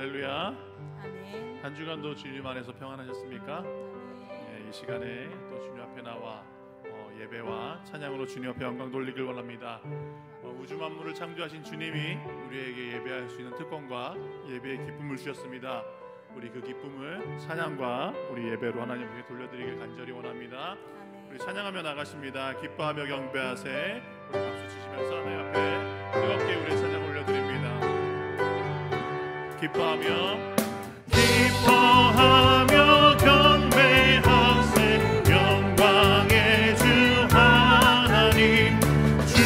할렐루야. 아멘. 한 주간도 주님 안에서 평안하셨습니까? 네, 이 시간에 또 주님 앞에 나와 예배와 찬양으로 주님 앞에 영광 돌리길 원합니다. 우주 만물을 창조하신 주님이 우리에게 예배할 수 있는 특권과 예배의 기쁨을 주셨습니다. 우리 그 기쁨을 찬양과 우리 예배로 하나님께 돌려드리길 간절히 원합니다. 우리 찬양하며 나가십니다. 기뻐하며 경배하세. 우리 박수 치시면서 하나님 앞에 뜨겁게 우리의 찬양 올려드립니다. 기뻐하며 경배하세. 영광의 주 하나님, 주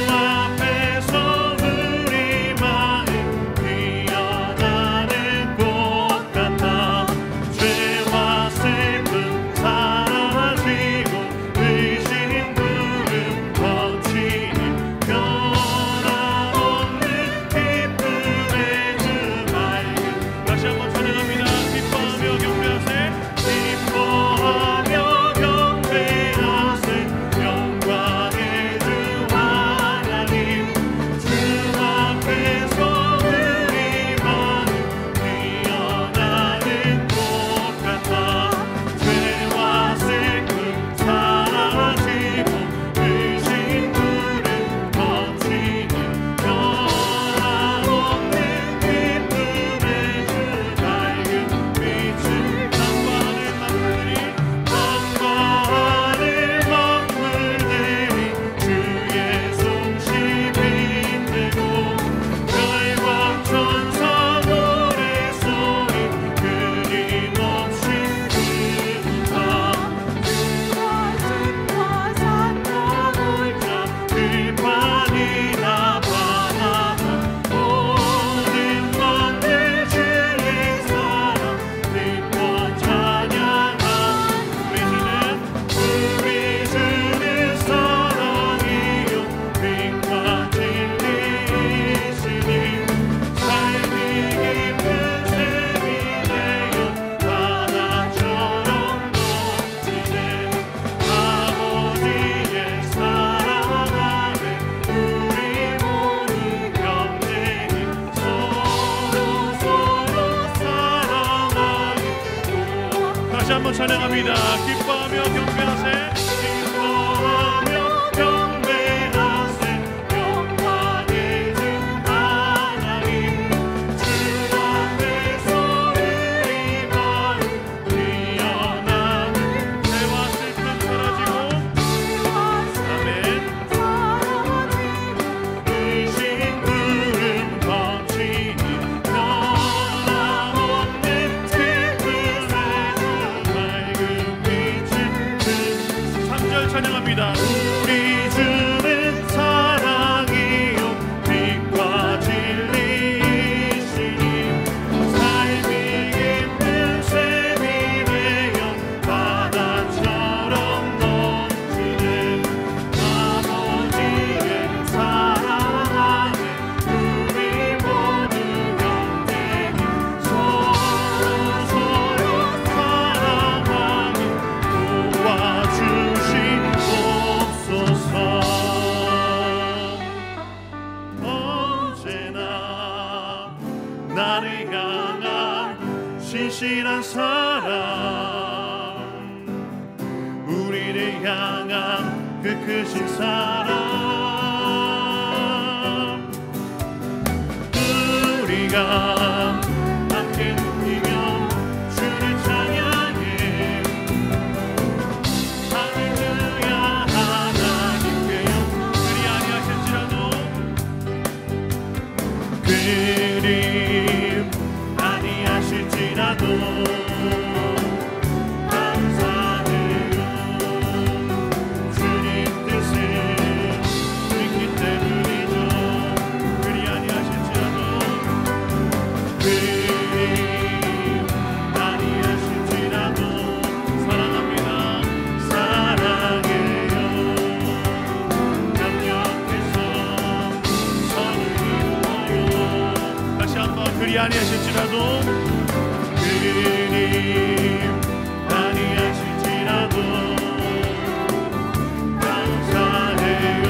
앞에서 우리 마음 피어나는 꽃 같아. 죄와 슬픔 사라지고 의심 부름 거치니 변함없는 기쁨의 주 밝음. 다시 한번 찬양합니다. 기뻐하며 경배하세. 기뻐하며 경배하세. 영광의 주 하나님, 주 앞에서 우리 마음 피어나는 꽃 같아. 죄와 슬픔 사라지고 의심 부름 거치니 변함없는 기쁨의 주 밝은 빛을. 땅과 하늘 만물들이 주의 솜씨 빛내고 별과 천사 노래소리 끊임없이 부르다. 주와 산과 놀자 들판이나 바다나 모든 만물 주의 사랑 듣고 찬양하. 우리 주는 사랑이요 빛과 진리이시니 삶이 깊은 샘이 되어 바다처럼 넘치네. 아버지의 사랑 안에 우리 모두 경쟁이 서로 사랑하니. 다시 한번 찬양합니다. 기뻐하며 경배하세. 기뻐하며 경배하세. 영광의 주 하나님, 주 앞에서 우리 마음 피어나는 죄와 슬픔 사라지고 아멘. 의심 부름 거치니 변함없는 기쁨의 주 밝은 빛을. 3절 찬양합니다. 우리 주는 사랑이요 빛과 진리이시니 삶이 깊은 샘이 되어 바다처럼 넘치네. 아버지의 사랑 안에 우리 모두 경쟁이 서로 사랑하니 도와주시옵소서. 언제나 나를 향한 신실한 사랑, 우리를 향한 그 크신 사랑, 우리가 함께 누리며 주를 찬양해. 할렐루야. 하나님께요 그리 아니하실지라도 감사해요. 주님 뜻을 지키기 때문이죠. 그리 아니하실지라도 사랑합니다. 사랑해요. 협력해서 선을 이루어요. 다시 한번 그리 아니하실지라도 감사해요.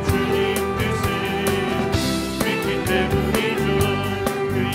주님 뜻을 믿기 때문이죠. 그리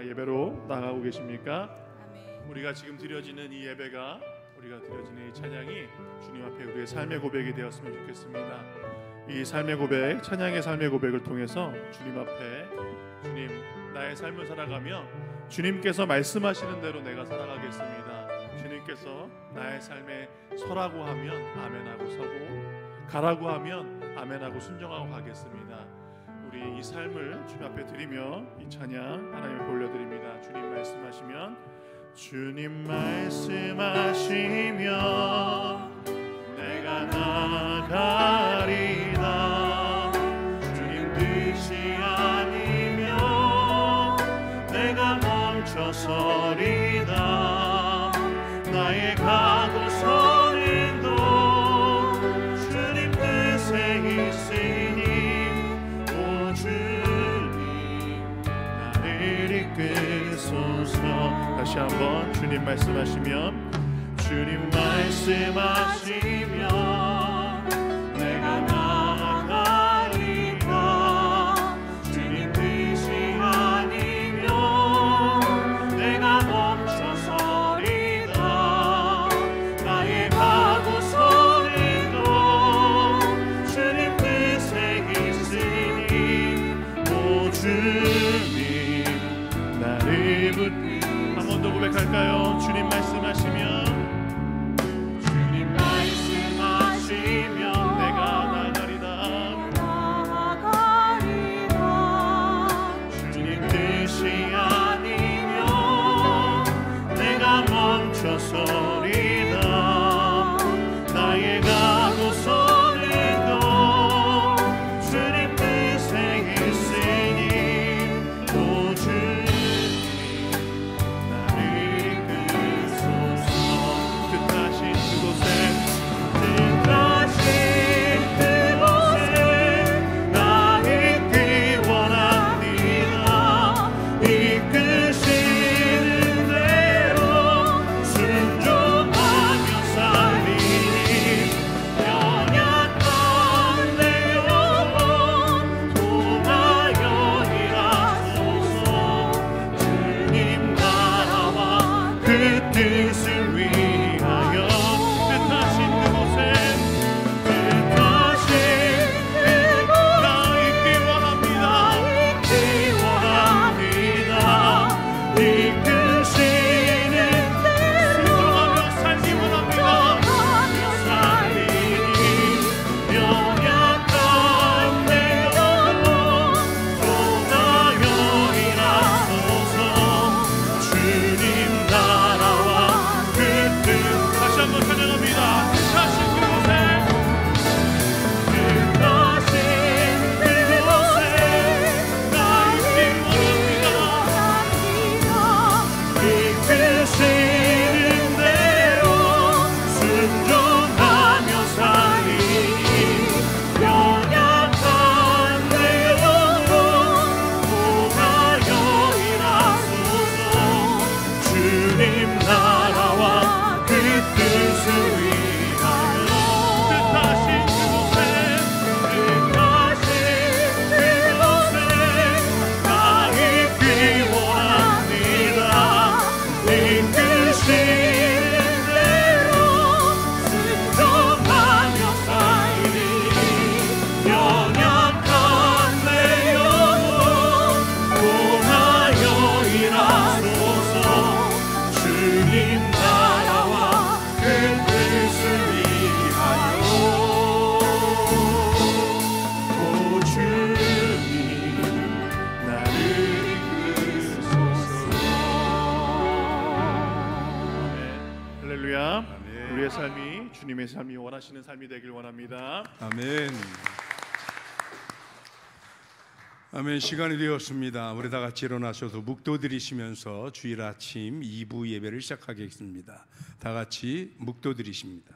예배로 나가고 계십니까? 우리가 지금 드려지는 이 예배가, 우리가 드려지는 이 찬양이 주님 앞에 우리의 삶의 고백이 되었으면 좋겠습니다. 이 삶의 고백, 찬양의 삶의 고백을 통해서 주님 앞에, 주님, 나의 삶을 살아가며 주님께서 말씀하시는 대로 내가 살아가겠습니다. 주님께서 나의 삶에 서라고 하면 아멘하고 서고, 가라고 하면 아멘하고 순종하고 가겠습니다. 우리 이 삶을 주님 앞에 드리며 이 찬양 하나님께 올려드립니다. 주님 말씀하시면, 주님 말씀하시면 내가 나가리다. 주님 뜻이 아니면 내가 멈춰서리다. 나의 가고서는도 주님 뜻에 있으니 오 주님 나를 이끄소서. 다시 한번 주님 말씀하시면, 주님 말씀하시면 내가 나가리다. 주님 뜻이 아니면 내가 멈춰서리다. 나의 가고서는도 주님 뜻에 있으니 오 주님 나를 붙들어. 한 번 더 고백할까요? 주님 말씀하시면, 주님 말씀하시면 내가 나가리다. 주님 뜻이 아니면 내가 멈춰서리다. 나의 가고서는도 주님 뜻에 있으니 오 주님 우리의 삶이 주님의 삶이 원하시는 삶이 되길 원합니다. 아멘. 아멘. 시간이 되었습니다. 우리 다 같이 일어나셔서 묵도 드리시면서 주일 아침 2부 예배를 시작하겠습니다. 다 같이 묵도 드리십니다.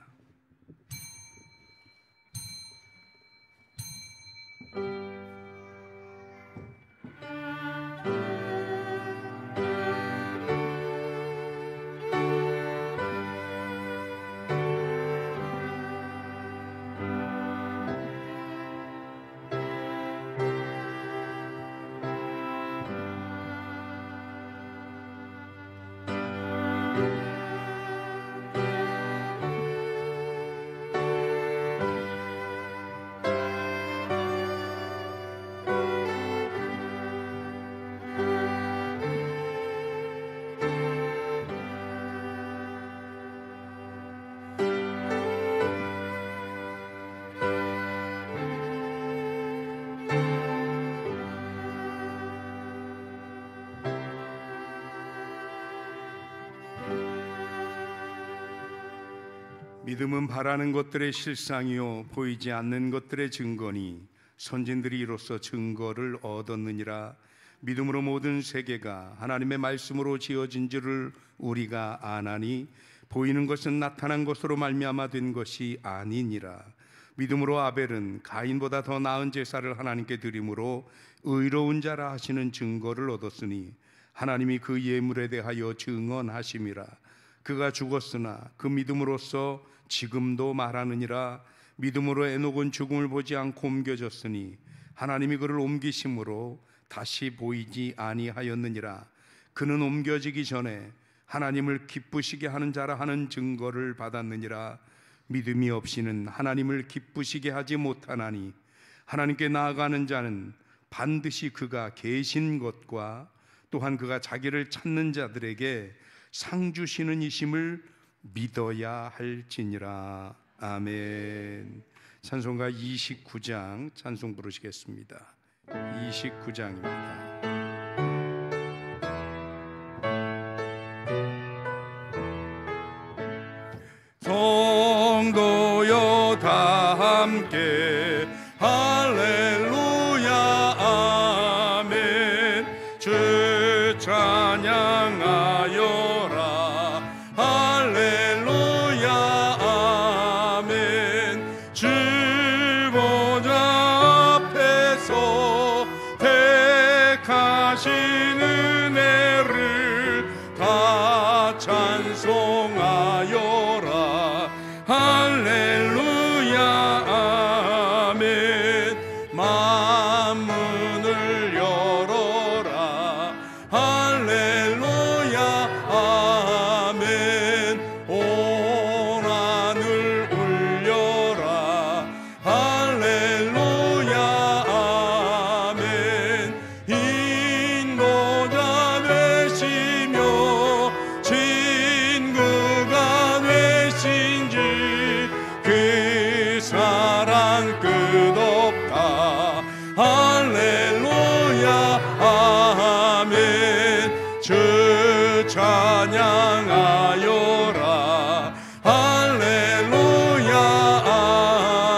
믿음은 바라는 것들의 실상이요 보이지 않는 것들의 증거니 선진들이 이로써 증거를 얻었느니라. 믿음으로 모든 세계가 하나님의 말씀으로 지어진 줄을 우리가 아나니 보이는 것은 나타난 것으로 말미암아 된 것이 아니니라. 믿음으로 아벨은 가인보다 더 나은 제사를 하나님께 드림으로 의로운 자라 하시는 증거를 얻었으니 하나님이 그 예물에 대하여 증언하심이라. 그가 죽었으나 그 믿음으로써 지금도 말하느니라. 믿음으로 에녹은 죽음을 보지 않고 옮겨졌으니 하나님이 그를 옮기심으로 다시 보이지 아니하였느니라. 그는 옮겨지기 전에 하나님을 기쁘시게 하는 자라 하는 증거를 받았느니라. 믿음이 없이는 하나님을 기쁘시게 하지 못하나니 하나님께 나아가는 자는 반드시 그가 계신 것과 또한 그가 자기를 찾는 자들에게 상 주시는 이심을 믿어야 할지니라. 아멘. 찬송가 29장 찬송 부르시겠습니다. 29장입니다. 성도여 다 함께 할렐루야 아멘. 주 찬양하여라 할렐루야 아멘. 주 보좌 앞에서 택하신 은혜를 다 찬송하여라 할렐루야 아멘. 만문을 열어라 할렐루야 아멘. 온 하늘 울려라 할렐루야 아멘. 인도자 되시며 친구가 되신지 그 사랑 끝없다 할렐루야 아멘. 주 찬양하여라 할렐루야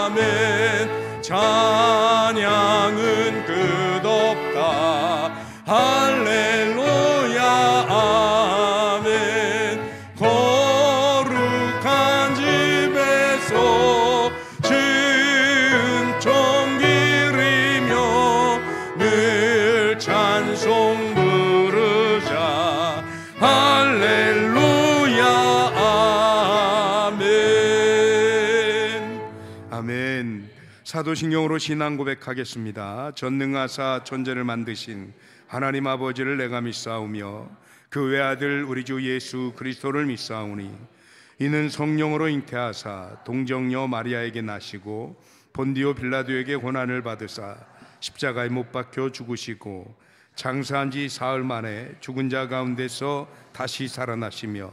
아멘. 찬양은 끝없다 할렐루야 아멘. 거룩한 집에서 은총 기리며 늘 찬송 부르자 할렐루야 아멘. 아멘. 사도신경으로 신앙 고백하겠습니다. 전능하사 천지를 만드신 하나님 아버지를 내가 믿사오며 그 외아들 우리 주 예수 그리스도를 믿사오니 이는 성령으로 잉태하사 동정녀 마리아에게 나시고 본디오 빌라도에게 고난을 받으사 십자가에 못 박혀 죽으시고 장사한 지 사흘 만에 죽은 자 가운데서 다시 살아나시며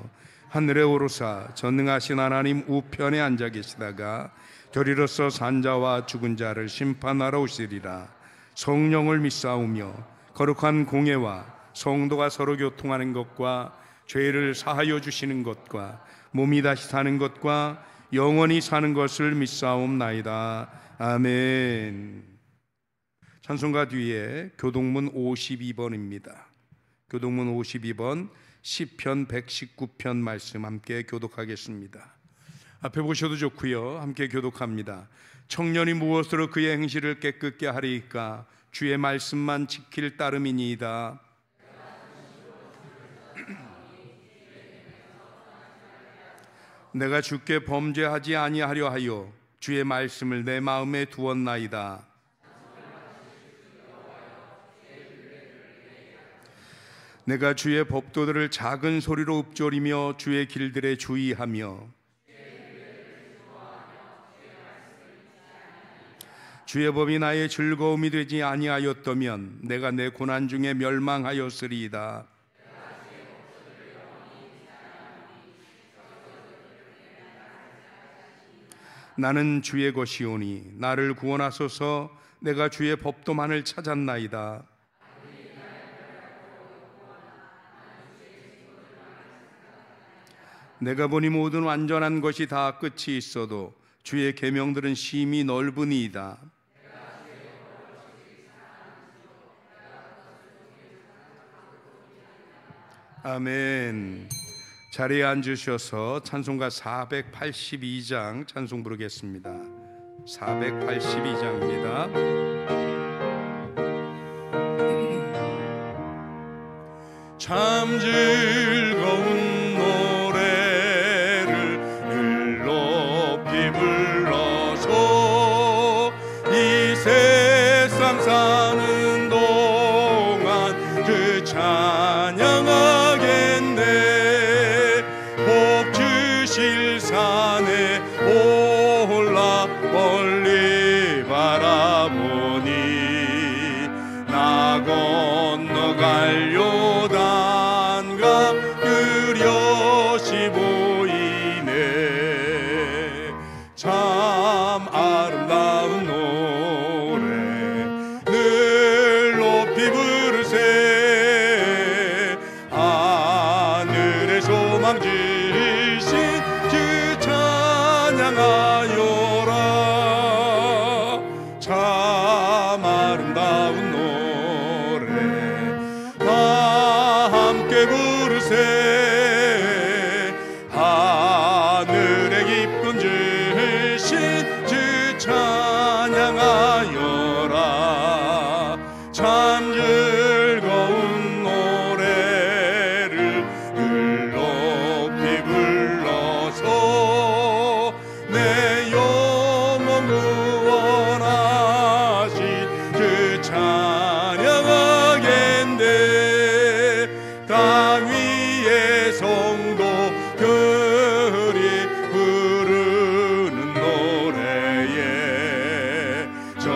하늘에 오르사 전능하신 하나님 우편에 앉아 계시다가 결이로서 산자와 죽은 자를 심판하러 오시리라. 성령을 믿사오며 거룩한 공예와 성도가 서로 교통하는 것과 죄를 사하여 주시는 것과 몸이 다시 사는 것과 영원히 사는 것을 믿사옵나이다. 아멘. 찬송가 뒤에 교동문 52번입니다. 교동문 52번 시편 119편 말씀 함께 교독하겠습니다. 앞에 보셔도 좋고요. 함께 교독합니다. 청년이 무엇으로 그의 행실을 깨끗게 하리이까 주의 말씀만 지킬 따름이니이다. 내가 주께 범죄하지 아니하려 하여 주의 말씀을 내 마음에 두었나이다. 내가 주의 법도들을 작은 소리로 읊조리며 주의 길들에 주의하며 주의 법이 나의 즐거움이 되지 아니하였다면 내가 내 고난 중에 멸망하였으리이다. 나는 주의 것이오니 나를 구원하소서. 내가 주의 법도만을 찾았나이다. 내가 보니 모든 완전한 것이 다 끝이 있어도 주의 계명들은 심히 넓으니이다. 아멘. 자리에 앉으셔서 찬송가 482장 찬송 부르겠습니다. 482장입니다. 참 즐거운 노래를 늘 높이 불러서 이 세상 사는 동안 그 찬양하겠네. 복 주실 산에 올라 멀리 바라보니 나 건너갈 요단강 뚜렷이 보이네. 참 아름다운 노래 늘 높이 부르세. 하늘의 소망 주신 주 찬양하여라. 참 아름다운 노래 다 함께 부르세. 하늘의 기쁨 주신 주 찬양하여라. 참 즐거운 노래를 늘 높이 불러서 내 영혼 구원하신 그 찬양하겠네. 땅 위의 성도들이 부르는 노래에 저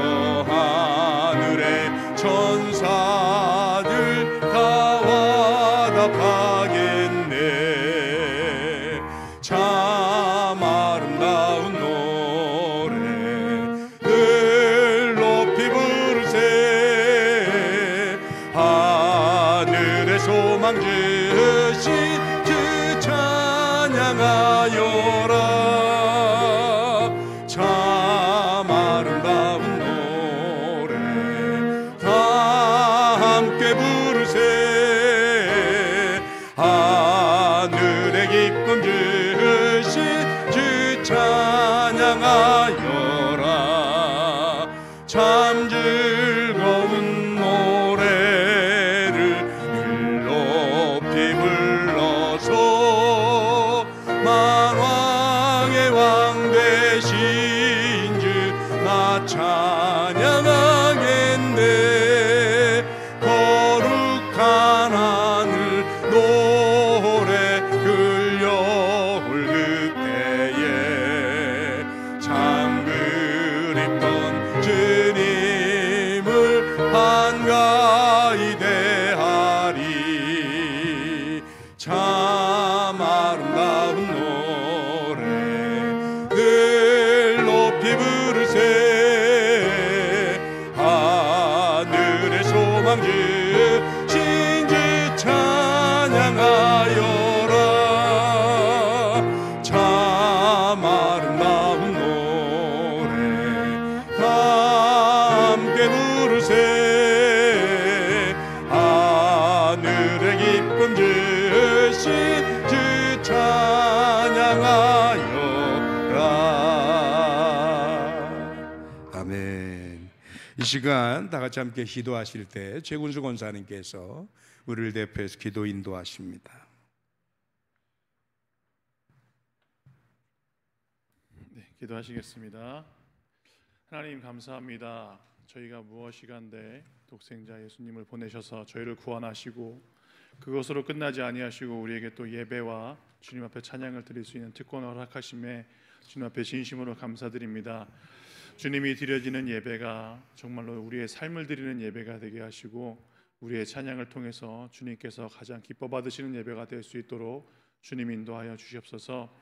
하늘의 천사들 다 와답하겠네. 참 아름다운 노래 늘 높이 부르세. 하늘의 소망 주신 주 찬양하여라. 참 아름다운 노래 다 함께 부르세. 하늘의 기쁨 주신 주 찬양하여라. 참 즐거운 노래를 늘 높이 불러서 만왕의 왕 되신 주 나 찬양하겠네. 거룩한 하늘 노래 끌려올 그때에 참 그립던 주님을 한가히 대하리. 참 아름다운 노래 늘 높이 부르세. 하늘의 소망 주신 주 찬양하여라. 참 아름다운 노래 다 함께 부르세. 하늘의 기쁨 주신 주 찬양하여라. 아멘. 이 시간 다 같이 함께 기도하실 때 최군수 권사님께서 우리를 대표해서 기도 인도하십니다. 네, 기도하시겠습니다. 하나님 감사합니다. 저희가 무엇이간데 독생자 예수님을 보내셔서 저희를 구원하시고 그것으로 끝나지 아니하시고 우리에게 또 예배와 주님 앞에 찬양을 드릴 수 있는 특권을 허락하심에 주님 앞에 진심으로 감사드립니다. 주님이 드려지는 예배가 정말로 우리의 삶을 드리는 예배가 되게 하시고 우리의 찬양을 통해서 주님께서 가장 기뻐 받으시는 예배가 될 수 있도록 주님 인도하여 주시옵소서.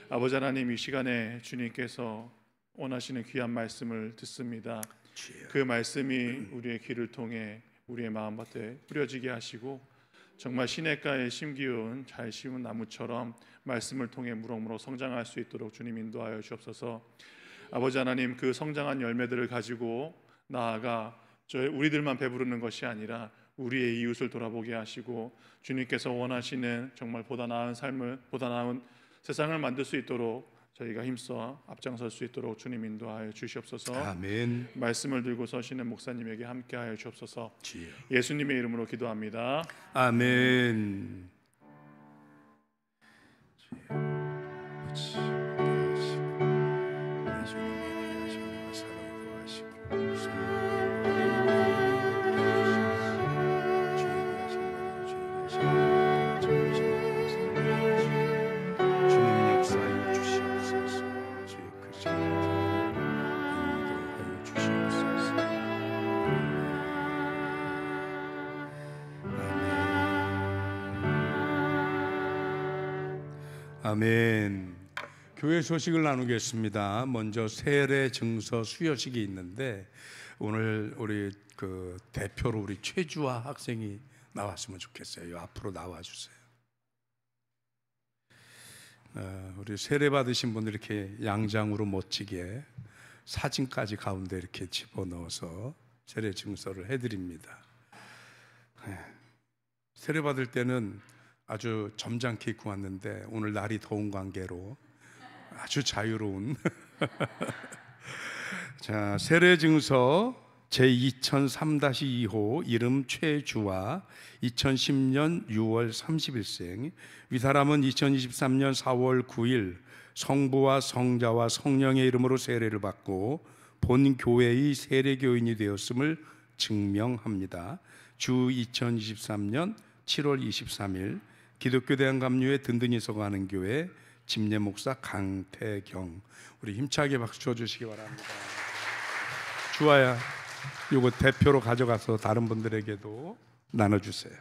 아버지 하나님, 이 시간에 주님께서 원하시는 귀한 말씀을 듣습니다. 그 말씀이 우리의 귀를 통해 우리의 마음밭에 뿌려지게 하시고 정말 시냇가에 심기운 잘 심은 나무처럼 말씀을 통해 무럭무럭 성장할 수 있도록 주님 인도하여 주옵소서. 아버지 하나님, 그 성장한 열매들을 가지고 나아가 우리들만 배부르는 것이 아니라 우리의 이웃을 돌아보게 하시고 주님께서 원하시는 정말 보다 나은 삶을, 보다 나은 세상을 만들 수 있도록 저희가 힘써 앞장설 수 있도록 주님 인도하여 주시옵소서. 아멘. 말씀을 들고 서시는 목사님에게 함께하여 주옵소서. 주여. 예수님의 이름으로 기도합니다. 아멘. 아멘. 교회 소식을 나누겠습니다. 먼저 세례 증서 수여식이 있는데 오늘 우리 그 대표로 우리 최주화 학생이 나왔으면 좋겠어요. 앞으로 나와 주세요. 우리 세례 받으신 분들 이렇게 양장으로 멋지게 사진까지 가운데 이렇게 집어넣어서 세례 증서를 해드립니다. 세례 받을 때는 아주 점잖게 입고 왔는데 오늘 날이 더운 관계로 아주 자유로운 자, 세례증서 제2003-2호 이름 최주화 2010년 6월 30일생 이 사람은 2023년 4월 9일 성부와 성자와 성령의 이름으로 세례를 받고 본 교회의 세례교인이 되었음을 증명합니다. 주 2023년 7월 23일 기독교 대한감류에 든든히 서가는 교회 집례 목사 강태경. 우리 힘차게 박수 쳐주시기 바랍니다. 주아야, 이거 대표로 가져가서 다른 분들에게도 나눠주세요.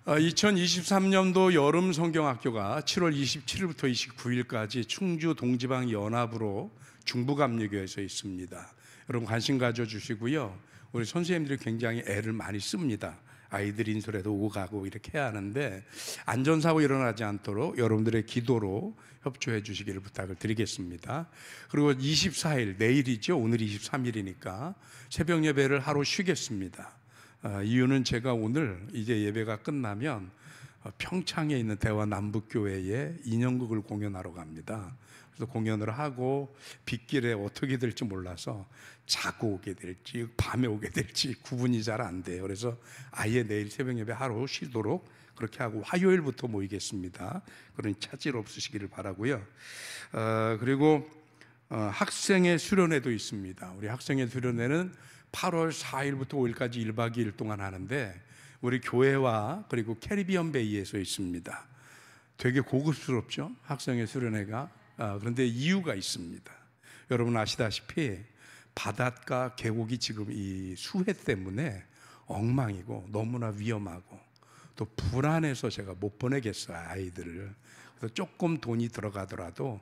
2023년도 여름 성경학교가 7월 27일부터 29일까지 충주 동지방 연합으로 중부감리교에서 있습니다. 여러분 관심 가져주시고요. 우리 선생님들이 굉장히 애를 많이 씁니다. 아이들 인솔에도 오고 가고 이렇게 해야 하는데 안전사고 일어나지 않도록 여러분들의 기도로 협조해 주시기를 부탁을 드리겠습니다. 그리고 24일 내일이죠. 오늘이 23일이니까 새벽 예배를 하루 쉬겠습니다. 이유는 제가 오늘 이제 예배가 끝나면 평창에 있는 대화남북교회에 인형극을 공연하러 갑니다. 그래서 공연을 하고 빗길에 어떻게 될지 몰라서 자고 오게 될지 밤에 오게 될지 구분이 잘 안 돼요. 그래서 아예 내일 새벽 예배 하루 쉬도록 그렇게 하고 화요일부터 모이겠습니다. 그러니 차질 없으시기를 바라고요. 그리고 학생의 수련회도 있습니다. 우리 학생의 수련회는 8월 4일부터 5일까지 1박 2일 동안 하는데 우리 교회와 그리고 캐리비언 베이에서 있습니다. 되게 고급스럽죠? 학생의 수련회가. 그런데 이유가 있습니다. 여러분 아시다시피 바닷가 계곡이 지금 이 수해 때문에 엉망이고 너무나 위험하고 또 불안해서 제가 못 보내겠어요, 아이들을. 그래서 조금 돈이 들어가더라도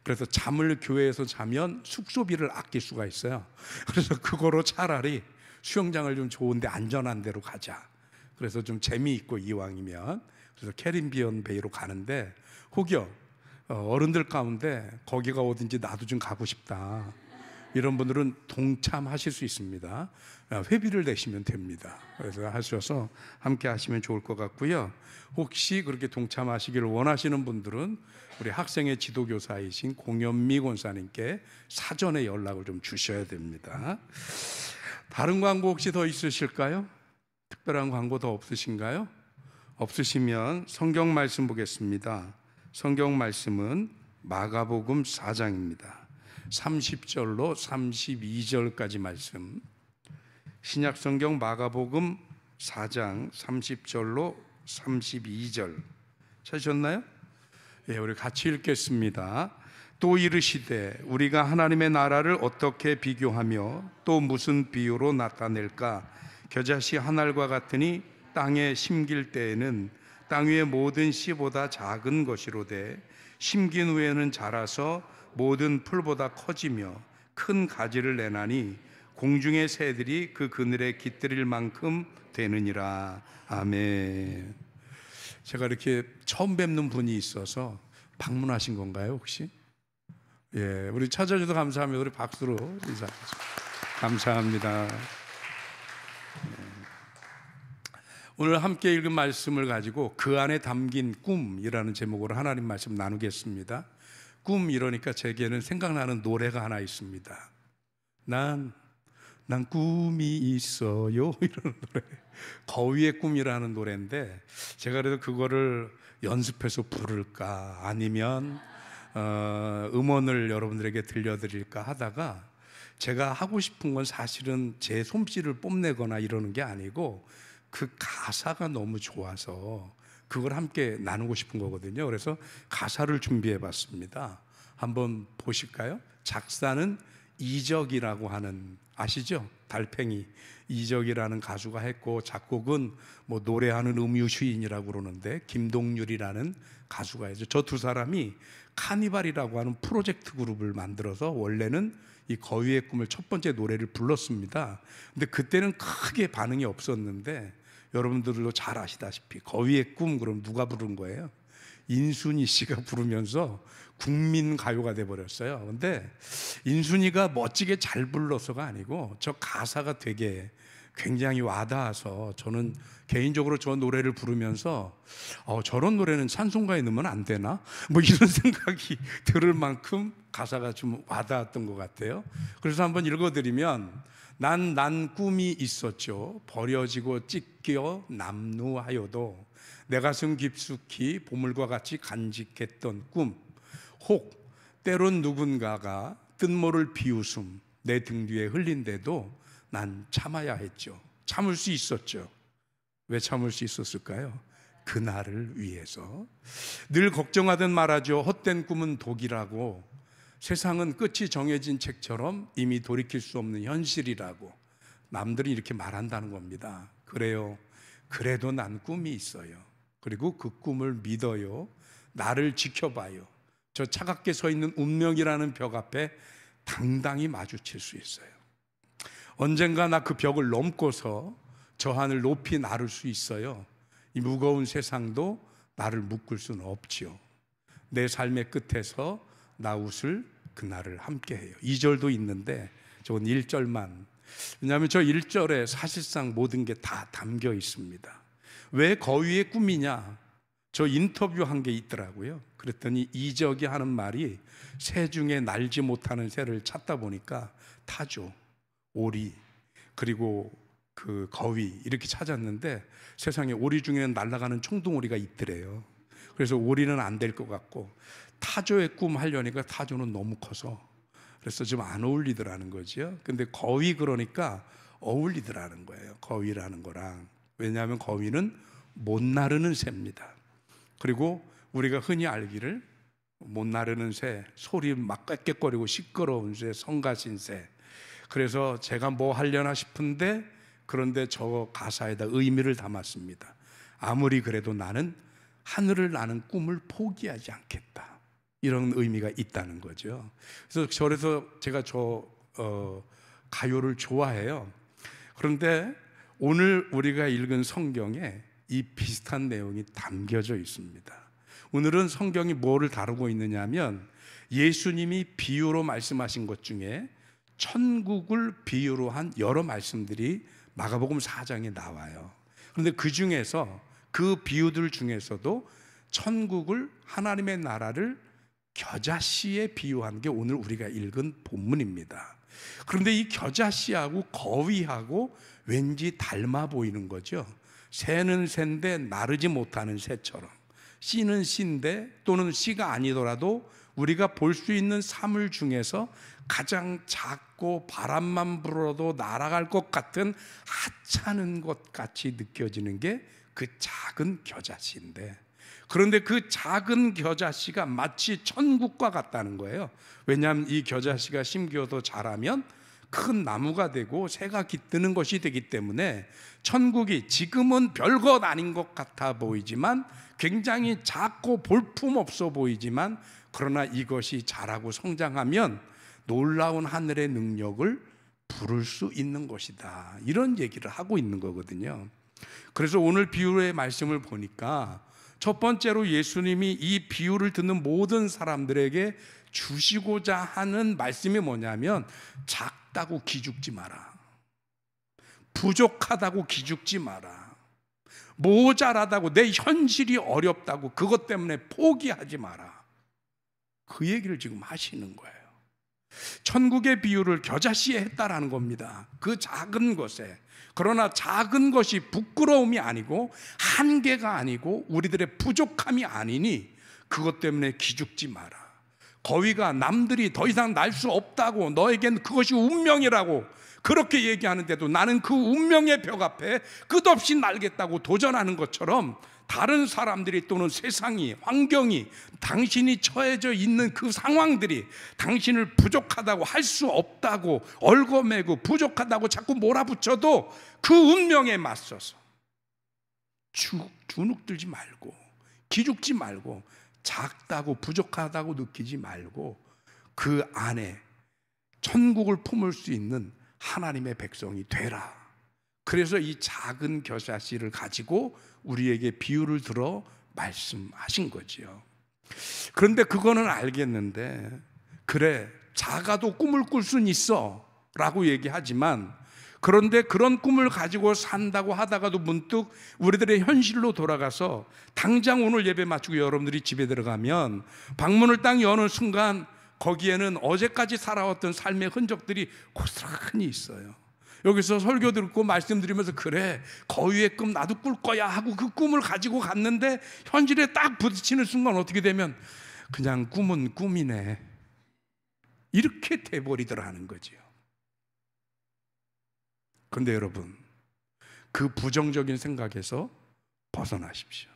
그래서 잠을 교회에서 자면 숙소비를 아낄 수가 있어요. 그래서 그거로 차라리 수영장을 좀 좋은데 안전한 데로 가자. 그래서 좀 재미있고 이왕이면 그래서 캐리비언 베이로 가는데 혹여 어른들 가운데 거기가 어딘지 나도 좀 가고 싶다 이런 분들은 동참하실 수 있습니다. 회비를 내시면 됩니다. 그래서 하셔서 함께 하시면 좋을 것 같고요. 혹시 그렇게 동참하시기를 원하시는 분들은 우리 학생의 지도교사이신 공연미 권사님께 사전에 연락을 좀 주셔야 됩니다. 다른 광고 혹시 더 있으실까요? 특별한 광고 더 없으신가요? 없으시면 성경 말씀 보겠습니다. 성경 말씀은 마가복음 4장입니다. 30절로 32절까지 말씀. 신약 성경 마가복음 4장 30절로 32절 찾으셨나요? 예, 우리 같이 읽겠습니다. 또 이르시되 우리가 하나님의 나라를 어떻게 비교하며 또 무슨 비유로 나타낼까? 겨자씨 한 알과 같으니 땅에 심길 때에는 땅 위의 모든 씨보다 작은 것이로되 심긴 후에는 자라서 모든 풀보다 커지며 큰 가지를 내나니 공중의 새들이 그 그늘에 깃들일 만큼 되느니라. 아멘. 제가 이렇게 처음 뵙는 분이 있어서 방문하신 건가요, 혹시? 예, 우리 찾아주셔서 감사합니다. 우리 박수로 인사하죠. 감사합니다. 오늘 함께 읽은 말씀을 가지고 그 안에 담긴 꿈이라는 제목으로 하나님 말씀 나누겠습니다. 꿈 이러니까 제게는 생각나는 노래가 하나 있습니다. 난 꿈이 있어요 이런 노래, 거위의 꿈이라는 노래인데 제가 그래도 그거를 연습해서 부를까 아니면 음원을 여러분들에게 들려드릴까 하다가 제가 하고 싶은 건 사실은 제 솜씨를 뽐내거나 이러는 게 아니고 그 가사가 너무 좋아서 그걸 함께 나누고 싶은 거거든요. 그래서 가사를 준비해 봤습니다. 한번 보실까요? 작사는 이적이라고 하는, 아시죠? 달팽이 이적이라는 가수가 했고, 작곡은 뭐 노래하는 음유시인이라고 그러는데 김동률이라는 가수가 했죠. 저 두 사람이 카니발이라고 하는 프로젝트 그룹을 만들어서 원래는 이 거위의 꿈을 첫 번째 노래를 불렀습니다. 근데 그때는 크게 반응이 없었는데 여러분들도 잘 아시다시피 거위의 꿈 그럼 누가 부른 거예요? 인순이 씨가 부르면서 국민 가요가 돼버렸어요. 근데 인순이가 멋지게 잘 불러서가 아니고 저 가사가 되게 굉장히 와닿아서 저는 개인적으로 저 노래를 부르면서 저런 노래는 찬송가에 넣으면 안 되나? 뭐 이런 생각이 들을 만큼 가사가 좀 와닿았던 것 같아요. 그래서 한번 읽어드리면, 난 꿈이 있었죠. 버려지고 찢겨 남루하여도 내 가슴 깊숙이 보물과 같이 간직했던 꿈. 혹 때론 누군가가 뜬모를 비웃음 내 등 뒤에 흘린데도 난 참아야 했죠. 참을 수 있었죠. 왜 참을 수 있었을까요? 그날을 위해서. 늘 걱정하던 말하죠. 헛된 꿈은 독이라고. 세상은 끝이 정해진 책처럼 이미 돌이킬 수 없는 현실이라고 남들이 이렇게 말한다는 겁니다. 그래요. 그래도 난 꿈이 있어요. 그리고 그 꿈을 믿어요. 나를 지켜봐요. 저 차갑게 서 있는 운명이라는 벽 앞에 당당히 마주칠 수 있어요. 언젠가 나 그 벽을 넘고서 저 하늘 높이 나를 수 있어요. 이 무거운 세상도 나를 묶을 수는 없지요. 내 삶의 끝에서 나 웃을 그날을 함께해요. 2절도 있는데 저건 1절만. 왜냐하면 저 1절에 사실상 모든 게 다 담겨 있습니다. 왜 거위의 꿈이냐? 저 인터뷰한 게 있더라고요. 그랬더니 이적이 하는 말이 새 중에 날지 못하는 새를 찾다 보니까 타조, 오리, 그리고 그 거위 이렇게 찾았는데 세상에 오리 중에는 날아가는 청둥오리가 있더래요. 그래서 오리는 안 될 것 같고 타조의 꿈 하려니까 타조는 너무 커서 그래서 좀 안 어울리더라는 거죠. 근데 거위 그러니까 어울리더라는 거예요. 거위라는 거랑. 왜냐하면 거위는 못 나르는 새입니다. 그리고 우리가 흔히 알기를 못 나르는 새, 소리 막 꽥꽥거리고 시끄러운 새, 성가신 새. 그래서 제가 뭐 하려나 싶은데 그런데 저 가사에다 의미를 담았습니다. 아무리 그래도 나는 하늘을 나는 꿈을 포기하지 않겠다. 이런 의미가 있다는 거죠. 그래서 제가 가요를 좋아해요. 그런데 오늘 우리가 읽은 성경에 이 비슷한 내용이 담겨져 있습니다. 오늘은 성경이 뭐를 다루고 있느냐 하면 예수님이 비유로 말씀하신 것 중에 천국을 비유로 한 여러 말씀들이 마가복음 4장에 나와요. 그런데 그 중에서 그 비유들 중에서도 천국을, 하나님의 나라를 겨자씨에 비유한 게 오늘 우리가 읽은 본문입니다. 그런데 이 겨자씨하고 거위하고 왠지 닮아 보이는 거죠. 새는 새인데 나르지 못하는 새처럼, 씨는 씨인데 또는 씨가 아니더라도 우리가 볼 수 있는 사물 중에서 가장 작고 바람만 불어도 날아갈 것 같은 하찮은 것 같이 느껴지는 게 그 작은 겨자씨인데, 그런데 그 작은 겨자씨가 마치 천국과 같다는 거예요. 왜냐하면 이 겨자씨가 심겨도 자라면 큰 나무가 되고 새가 깃드는 것이 되기 때문에 천국이 지금은 별것 아닌 것 같아 보이지만, 굉장히 작고 볼품없어 보이지만, 그러나 이것이 자라고 성장하면 놀라운 하늘의 능력을 부를 수 있는 것이다. 이런 얘기를 하고 있는 거거든요. 그래서 오늘 비유의 말씀을 보니까 첫 번째로 예수님이 이 비유를 듣는 모든 사람들에게 주시고자 하는 말씀이 뭐냐면, 작다고 기죽지 마라, 부족하다고 기죽지 마라, 모자라다고, 내 현실이 어렵다고 그것 때문에 포기하지 마라. 그 얘기를 지금 하시는 거예요. 천국의 비유를 겨자씨에 했다라는 겁니다. 그 작은 것에. 그러나 작은 것이 부끄러움이 아니고 한계가 아니고 우리들의 부족함이 아니니 그것 때문에 기죽지 마라. 거위가 남들이 더 이상 날 수 없다고, 너에겐 그것이 운명이라고 그렇게 얘기하는데도 나는 그 운명의 벽 앞에 끝없이 날겠다고 도전하는 것처럼, 다른 사람들이 또는 세상이, 환경이, 당신이 처해져 있는 그 상황들이 당신을 부족하다고, 할 수 없다고 얽어매고 부족하다고 자꾸 몰아붙여도 그 운명에 맞서서 주눅들지 말고, 기죽지 말고, 작다고 부족하다고 느끼지 말고 그 안에 천국을 품을 수 있는 하나님의 백성이 되라. 그래서 이 작은 겨자씨를 가지고 우리에게 비유를 들어 말씀하신 거지요. 그런데 그거는 알겠는데, 그래 작아도 꿈을 꿀 수는 있어 라고 얘기하지만, 그런데 그런 꿈을 가지고 산다고 하다가도 문득 우리들의 현실로 돌아가서, 당장 오늘 예배 마치고 여러분들이 집에 들어가면 방문을 딱 여는 순간 거기에는 어제까지 살아왔던 삶의 흔적들이 고스란히 있어요. 여기서 설교 듣고 말씀드리면서, 그래 거위의 꿈 나도 꿀 거야 하고 그 꿈을 가지고 갔는데 현실에 딱 부딪히는 순간 어떻게 되면, 그냥 꿈은 꿈이네, 이렇게 돼버리더라는 거지요. 그런데 여러분, 그 부정적인 생각에서 벗어나십시오.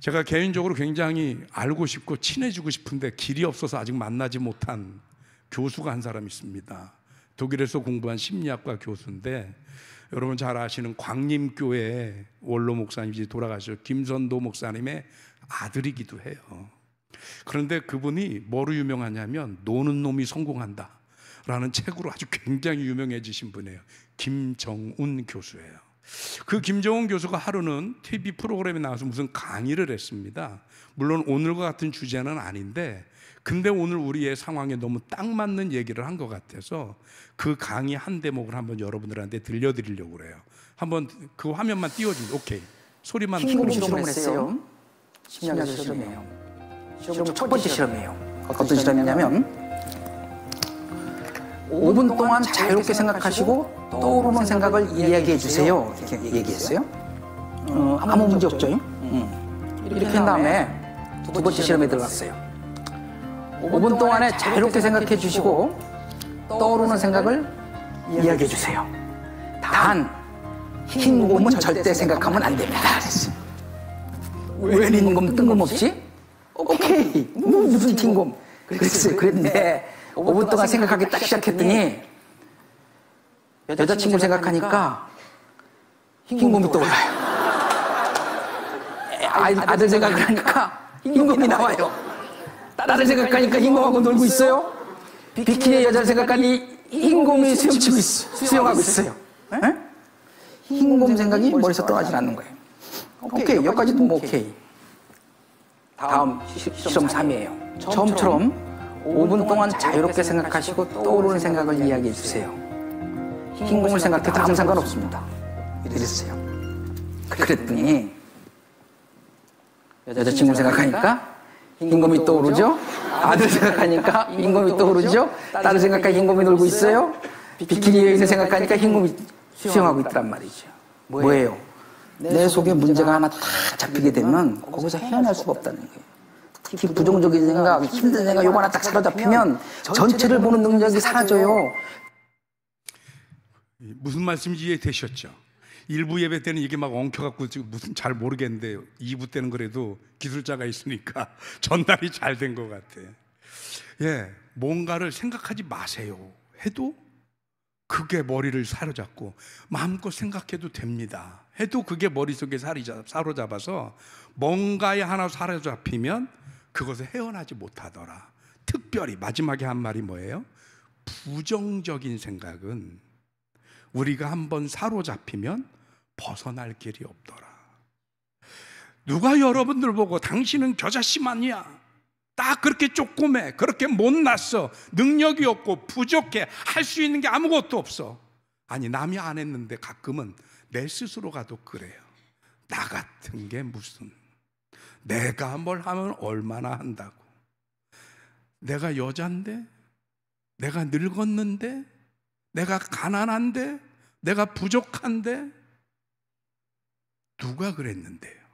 제가 개인적으로 굉장히 알고 싶고 친해지고 싶은데 길이 없어서 아직 만나지 못한 교수가 한 사람 있습니다. 독일에서 공부한 심리학과 교수인데, 여러분 잘 아시는 광림교회 원로 목사님이 돌아가셔서 김선도 목사님의 아들이기도 해요. 그런데 그분이 뭐로 유명하냐면 노는 놈이 성공한다 라는 책으로 아주 굉장히 유명해지신 분이에요. 김정운 교수예요. 그 김정운 교수가 하루는 TV 프로그램에 나와서 무슨 강의를 했습니다. 물론 오늘과 같은 주제는 아닌데, 근데 오늘 우리의 상황에 너무 딱 맞는 얘기를 한 것 같아서 그 강의 한 대목을 한번 여러분들한테 들려드리려고 그래요. 한번 그 화면만 띄워주세요. 오케이. 소리만. 흰곰 실험을 했어요. 심리학 실험이에요. 실험 첫 번째 실험이에요. 어떤 실험이냐면 5분 동안 자유롭게 생각하시고 떠오르는 생각을 이야기해 주세요. 이렇게 얘기했어요. 아무 문제 없죠. 이렇게 한 다음에 두 번째 실험에 들어갔어요. 5분 동안에 자유롭게 생각해 주시고 떠오르는 생각을 이야기해 주세요. 단 흰 곰은 절대 생각하면 안 됩니다. 왜 흰 곰 뜬금없이? 오케이, 무슨 흰 곰? 그랬어요. 그랬는데 5분 동안 생각하기 딱 시작했더니 여자친구 생각하니까 흰 곰이 떠올라요. 아들 생각을 하니까 흰 곰이 나와요. 딸을 생각하니까 흰 곰하고 놀고 있어요. 비키니의 여자를 생각하니 흰 곰이 수영치고 있어요. 수영하고 있어요. 흰 곰 생각이 머리에서 떠나질 않는 거예요. 오케이, 여기까지도 뭐 오케이. 다음 실험 3이에요. 처음처럼 5분 동안 자유롭게 생각하시고 떠오르는 생각을 이야기해 주세요. 흰 곰을 생각해도 아무 상관없습니다. 이랬어요. 그랬더니 여자친구 생각하니까 흰 곰이 떠오르죠? 아들 생각하니까 흰 곰이 떠오르죠? 딸을 생각하니까 흰 곰이 놀고 있어요? 비키니 여인을 생각하니까 흰 곰이 수영하고 있단 말이죠. 뭐예요? 내 속에 문제가 하나 다 잡히게 되면 거기서 헤어날 수가 없다는 거예요. 특히 부정적인 생각, 힘든 생각 요거 하나 딱 사로잡히면 전체를 보는 능력이 사라져요. 무슨 말씀인지 이해되셨죠? 1부 예배 때는 이게 막 엉켜갖고 지금 무슨 잘 모르겠는데 2부 때는 그래도 기술자가 있으니까 전달이 잘 된 것 같아. 예, 뭔가를 생각하지 마세요 해도 그게 머리를 사로잡고, 마음껏 생각해도 됩니다 해도 그게 머릿속에 사로잡아서 뭔가에 하나 사로잡히면 그것을 헤어나지 못하더라. 특별히 마지막에 한 말이 뭐예요? 부정적인 생각은 우리가 한번 사로잡히면 벗어날 길이 없더라. 누가 여러분들 보고 당신은 겨자씨만이야, 딱 그렇게 쪼꼬매, 그렇게 못났어, 능력이 없고 부족해, 할 수 있는 게 아무것도 없어. 아니, 남이 안 했는데 가끔은 내 스스로가도 그래요. 나 같은 게 무슨, 내가 뭘 하면 얼마나 한다고. 내가 여잔데, 내가 늙었는데, 내가 가난한데, 내가 부족한데. 누가 그랬는데요?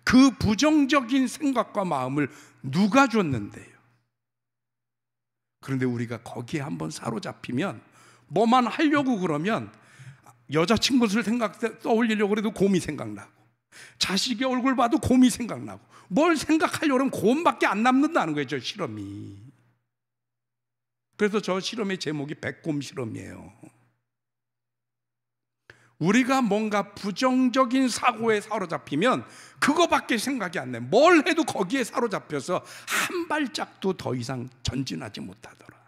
그 부정적인 생각과 마음을 누가 줬는데요? 그런데 우리가 거기에 한번 사로잡히면, 뭐만 하려고 그러면 여자친구를 떠올리려고 해도 곰이 생각나고, 자식의 얼굴 봐도 곰이 생각나고, 뭘 생각하려고 하면 곰밖에 안 남는다는 거예요, 저 실험이. 그래서 저 실험의 제목이 백곰 실험이에요. 우리가 뭔가 부정적인 사고에 사로잡히면 그거밖에 생각이 안 나요. 뭘 해도 거기에 사로잡혀서 한 발짝도 더 이상 전진하지 못하더라.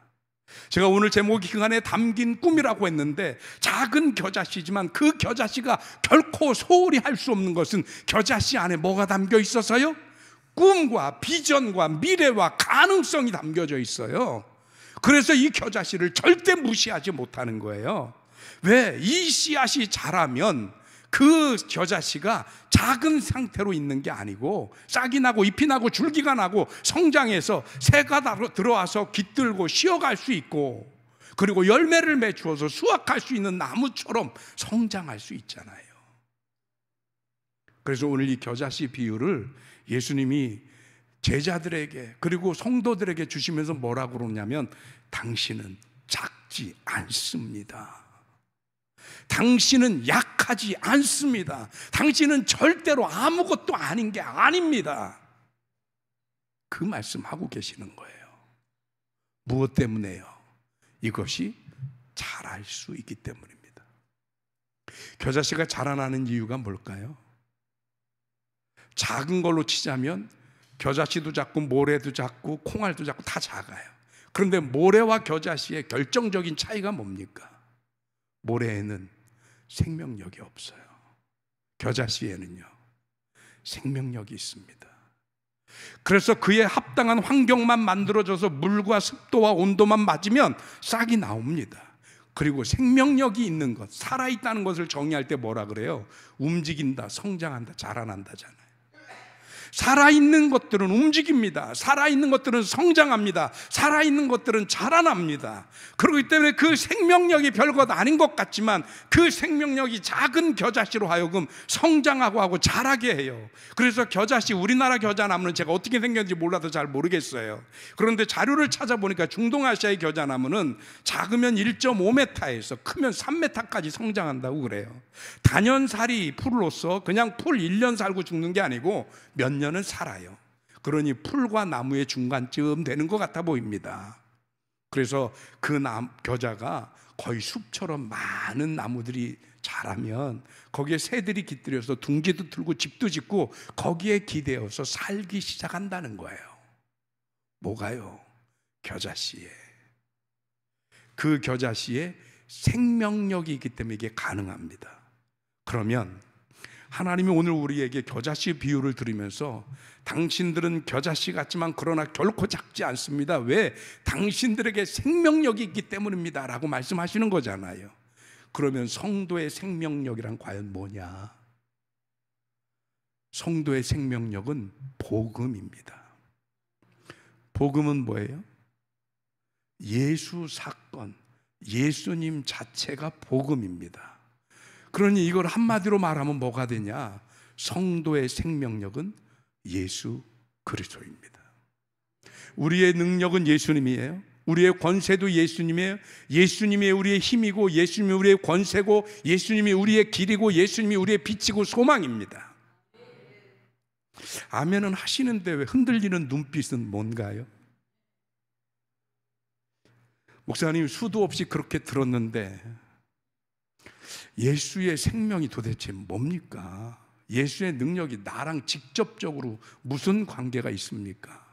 제가 오늘 제목이 그 안에 담긴 꿈이라고 했는데, 작은 겨자씨지만 그 겨자씨가 결코 소홀히 할 수 없는 것은 겨자씨 안에 뭐가 담겨 있어서요? 꿈과 비전과 미래와 가능성이 담겨져 있어요. 그래서 이 겨자씨를 절대 무시하지 못하는 거예요. 왜? 이 씨앗이 자라면 그 겨자씨가 작은 상태로 있는 게 아니고 싹이 나고 잎이 나고 줄기가 나고 성장해서 새가 들어와서 깃들고 쉬어갈 수 있고, 그리고 열매를 맺주어서 수확할 수 있는 나무처럼 성장할 수 있잖아요. 그래서 오늘 이 겨자씨 비유를 예수님이 제자들에게 그리고 성도들에게 주시면서 뭐라고 그러냐면, 당신은 작지 않습니다. 당신은 약하지 않습니다. 당신은 절대로 아무것도 아닌 게 아닙니다. 그 말씀하고 계시는 거예요. 무엇 때문에요? 이것이 자랄 수 있기 때문입니다. 겨자씨가 자라나는 이유가 뭘까요? 작은 걸로 치자면 겨자씨도 작고 모래도 작고 콩알도 작고 다 작아요. 그런데 모래와 겨자씨의 결정적인 차이가 뭡니까? 모래에는 생명력이 없어요. 겨자씨에는요, 생명력이 있습니다. 그래서 그에 합당한 환경만 만들어져서 물과 습도와 온도만 맞으면 싹이 나옵니다. 그리고 생명력이 있는 것, 살아있다는 것을 정의할 때 뭐라 그래요? 움직인다, 성장한다, 자라난다잖아요. 살아있는 것들은 움직입니다. 살아있는 것들은 성장합니다. 살아있는 것들은 자라납니다. 그렇기 때문에 그 생명력이 별것 아닌 것 같지만 그 생명력이 작은 겨자씨로 하여금 성장하고 하고 자라게 해요. 그래서 겨자씨, 우리나라 겨자나무는 제가 어떻게 생겼는지 몰라서 잘 모르겠어요. 그런데 자료를 찾아보니까 중동아시아의 겨자나무는 작으면 1.5m에서 크면 3m까지 성장한다고 그래요. 단연살이 풀로서 그냥 풀 1년 살고 죽는 게 아니고 몇 년은 살아요. 그러니 풀과 나무의 중간쯤 되는 것 같아 보입니다. 그래서 그 겨자가 거의 숲처럼 많은 나무들이 자라면 거기에 새들이 깃들여서 둥지도 틀고 집도 짓고 거기에 기대어서 살기 시작한다는 거예요. 뭐가요? 겨자씨에. 그 겨자씨에 생명력이 있기 때문에 이게 가능합니다. 그러면 하나님이 오늘 우리에게 겨자씨 비유를 들으면서, 당신들은 겨자씨 같지만 그러나 결코 작지 않습니다. 왜? 당신들에게 생명력이 있기 때문입니다 라고 말씀하시는 거잖아요. 그러면 성도의 생명력이란 과연 뭐냐? 성도의 생명력은 복음입니다. 복음은 뭐예요? 예수 사건, 예수님 자체가 복음입니다. 그러니 이걸 한마디로 말하면 뭐가 되냐? 성도의 생명력은 예수 그리스도입니다. 우리의 능력은 예수님이에요. 우리의 권세도 예수님이에요. 예수님이 우리의 힘이고, 예수님이 우리의 권세고, 예수님이 우리의 길이고, 예수님이 우리의 빛이고 소망입니다. 아멘은 하시는데 왜 흔들리는 눈빛은 뭔가요? 목사님, 수도 없이 그렇게 들었는데 예수의 생명이 도대체 뭡니까? 예수의 능력이 나랑 직접적으로 무슨 관계가 있습니까?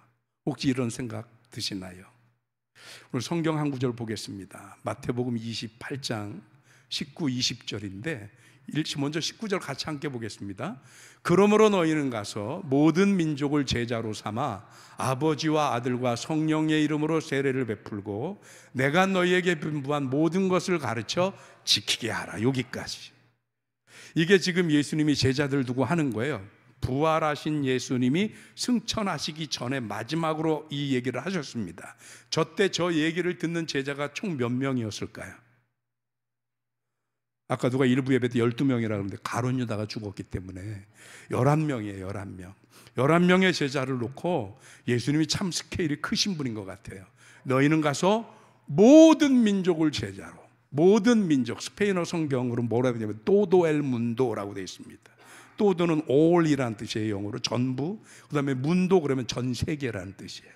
혹시 이런 생각 드시나요? 오늘 성경 한 구절 보겠습니다. 마태복음 28장 19, 20절인데 먼저 19절 같이 함께 보겠습니다. 그러므로 너희는 가서 모든 민족을 제자로 삼아 아버지와 아들과 성령의 이름으로 세례를 베풀고 내가 너희에게 분부한 모든 것을 가르쳐 지키게 하라. 여기까지. 이게 지금 예수님이 제자들 두고 하는 거예요. 부활하신 예수님이 승천하시기 전에 마지막으로 이 얘기를 하셨습니다. 저때 저 얘기를 듣는 제자가 총 몇 명이었을까요? 아까 누가 일부 예배 때 12명이라 그러는데 가룟 유다가 죽었기 때문에 11명이에요. 11명. 11명의 제자를 놓고 예수님이 참 스케일이 크신 분인 것 같아요. 너희는 가서 모든 민족을 제자로, 모든 민족, 스페인어 성경으로 뭐라고 하냐면 todo el mundo라고 되어 있습니다. todo는 all이라는 뜻이에요. 영어로 전부. 그 다음에 문도 그러면 전 세계라는 뜻이에요.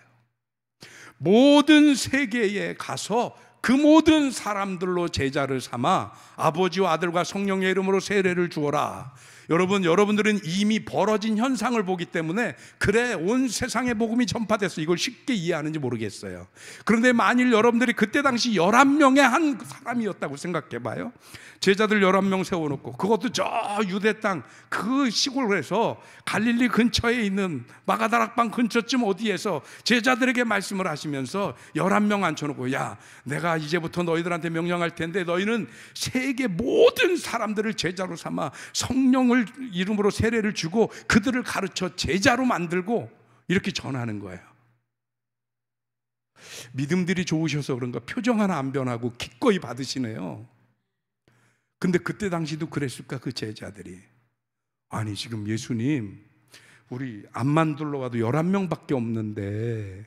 모든 세계에 가서 그 모든 사람들로 제자를 삼아 아버지와 아들과 성령의 이름으로 세례를 주어라. 여러분들은 이미 벌어진 현상을 보기 때문에 그래 온 세상에 복음이 전파됐어, 이걸 쉽게 이해하는지 모르겠어요. 그런데 만일 여러분들이 그때 당시 11명의 한 사람이었다고 생각해 봐요. 제자들 11명 세워놓고, 그것도 저 유대 땅 그 시골에서 갈릴리 근처에 있는 마가다락방 근처쯤 어디에서 제자들에게 말씀을 하시면서 11명 앉혀놓고, 야, 내가 이제부터 너희들한테 명령할 텐데 너희는 세계 모든 사람들을 제자로 삼아 성령을 이름으로 세례를 주고 그들을 가르쳐 제자로 만들고, 이렇게 전하는 거예요. 믿음들이 좋으셔서 그런가 표정 하나 안 변하고 기꺼이 받으시네요. 근데 그때 당시도 그랬을까? 그 제자들이, 아니 지금 예수님 우리 암만 둘러가도 11명밖에 없는데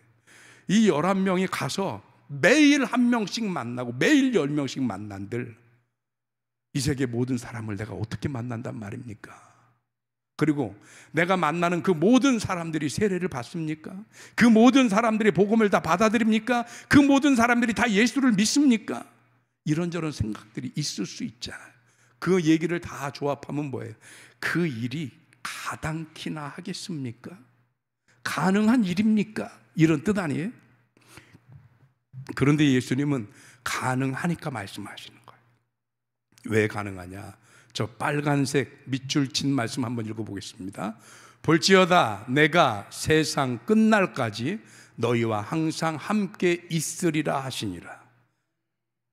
이 11명이 가서 매일 한 명씩 만나고 매일 10명씩 만난들 이 세계 모든 사람을 내가 어떻게 만난단 말입니까? 그리고 내가 만나는 그 모든 사람들이 세례를 받습니까? 그 모든 사람들이 복음을 다 받아들입니까? 그 모든 사람들이 다 예수를 믿습니까? 이런저런 생각들이 있을 수 있잖아요. 그 얘기를 다 조합하면 뭐예요? 그 일이 가당키나 하겠습니까? 가능한 일입니까? 이런 뜻 아니에요? 그런데 예수님은 가능하니까 말씀하시는 거예요. 왜 가능하냐? 저 빨간색 밑줄 친 말씀 한번 읽어보겠습니다. 볼지어다 내가 세상 끝날까지 너희와 항상 함께 있으리라 하시니라.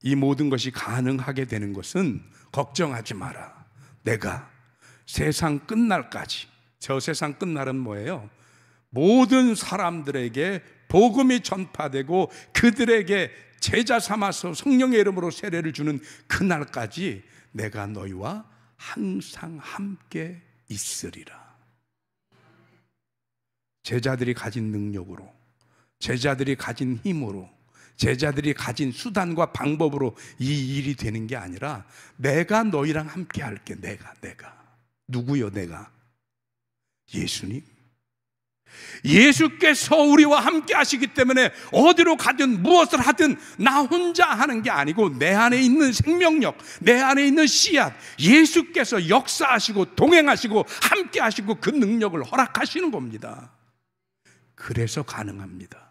이 모든 것이 가능하게 되는 것은 걱정하지 마라. 내가 세상 끝날까지, 저 세상 끝날은 뭐예요? 모든 사람들에게 복음이 전파되고 그들에게 제자 삼아서 성령의 이름으로 세례를 주는 그날까지 내가 너희와 항상 함께 있으리라. 제자들이 가진 능력으로, 제자들이 가진 힘으로, 제자들이 가진 수단과 방법으로 이 일이 되는 게 아니라 내가 너희랑 함께 할게. 내가 누구요? 내가 예수님. 예수께서 우리와 함께 하시기 때문에 어디로 가든 무엇을 하든 나 혼자 하는 게 아니고 내 안에 있는 생명력, 내 안에 있는 씨앗, 예수께서 역사하시고 동행하시고 함께 하시고 그 능력을 허락하시는 겁니다. 그래서 가능합니다.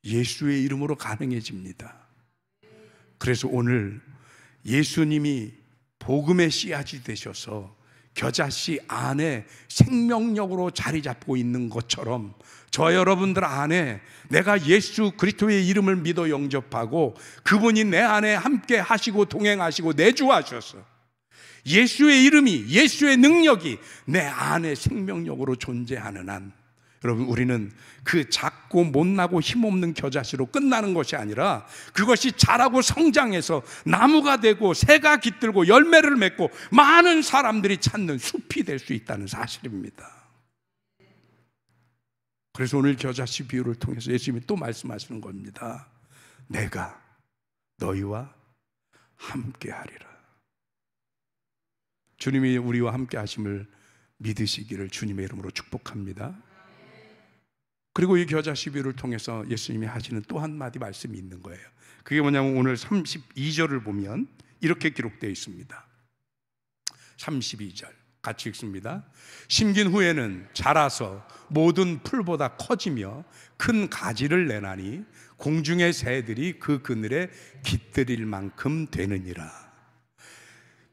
예수의 이름으로 가능해집니다. 그래서 오늘 예수님이 복음의 씨앗이 되셔서 겨자씨 안에 생명력으로 자리 잡고 있는 것처럼 저 여러분들 안에 내가 예수 그리스도의 이름을 믿어 영접하고 그분이 내 안에 함께 하시고 동행하시고 내주하셔서 예수의 이름이, 예수의 능력이 내 안에 생명력으로 존재하는 한, 여러분 우리는 그 작고 못나고 힘없는 겨자씨로 끝나는 것이 아니라 그것이 자라고 성장해서 나무가 되고 새가 깃들고 열매를 맺고 많은 사람들이 찾는 숲이 될 수 있다는 사실입니다. 그래서 오늘 겨자씨 비유를 통해서 예수님이 또 말씀하시는 겁니다. 내가 너희와 함께 하리라. 주님이 우리와 함께 하심을 믿으시기를 주님의 이름으로 축복합니다. 그리고 이 겨자씨 비유를 통해서 예수님이 하시는 또 한마디 말씀이 있는 거예요. 그게 뭐냐면 오늘 32절을 보면 이렇게 기록되어 있습니다. 32절 같이 읽습니다. 심긴 후에는 자라서 모든 풀보다 커지며 큰 가지를 내나니 공중의 새들이 그 그늘에 깃들일 만큼 되느니라.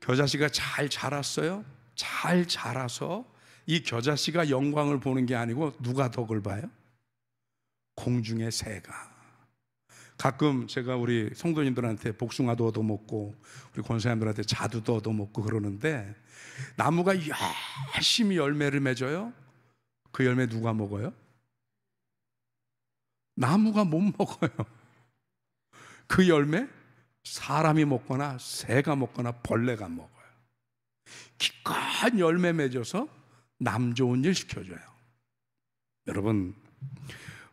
겨자씨가 잘 자랐어요. 잘 자라서 이 겨자씨가 영광을 보는 게 아니고 누가 덕을 봐요? 공중의 새가. 가끔 제가 우리 성도님들한테 복숭아도 얻어먹고 우리 권사님들한테 자두도 얻어먹고 그러는데, 나무가 열심히 열매를 맺어요. 그 열매 누가 먹어요? 나무가 못 먹어요. 그 열매 사람이 먹거나 새가 먹거나 벌레가 먹어요. 기껏 열매 맺어서 남 좋은 일 시켜줘요. 여러분,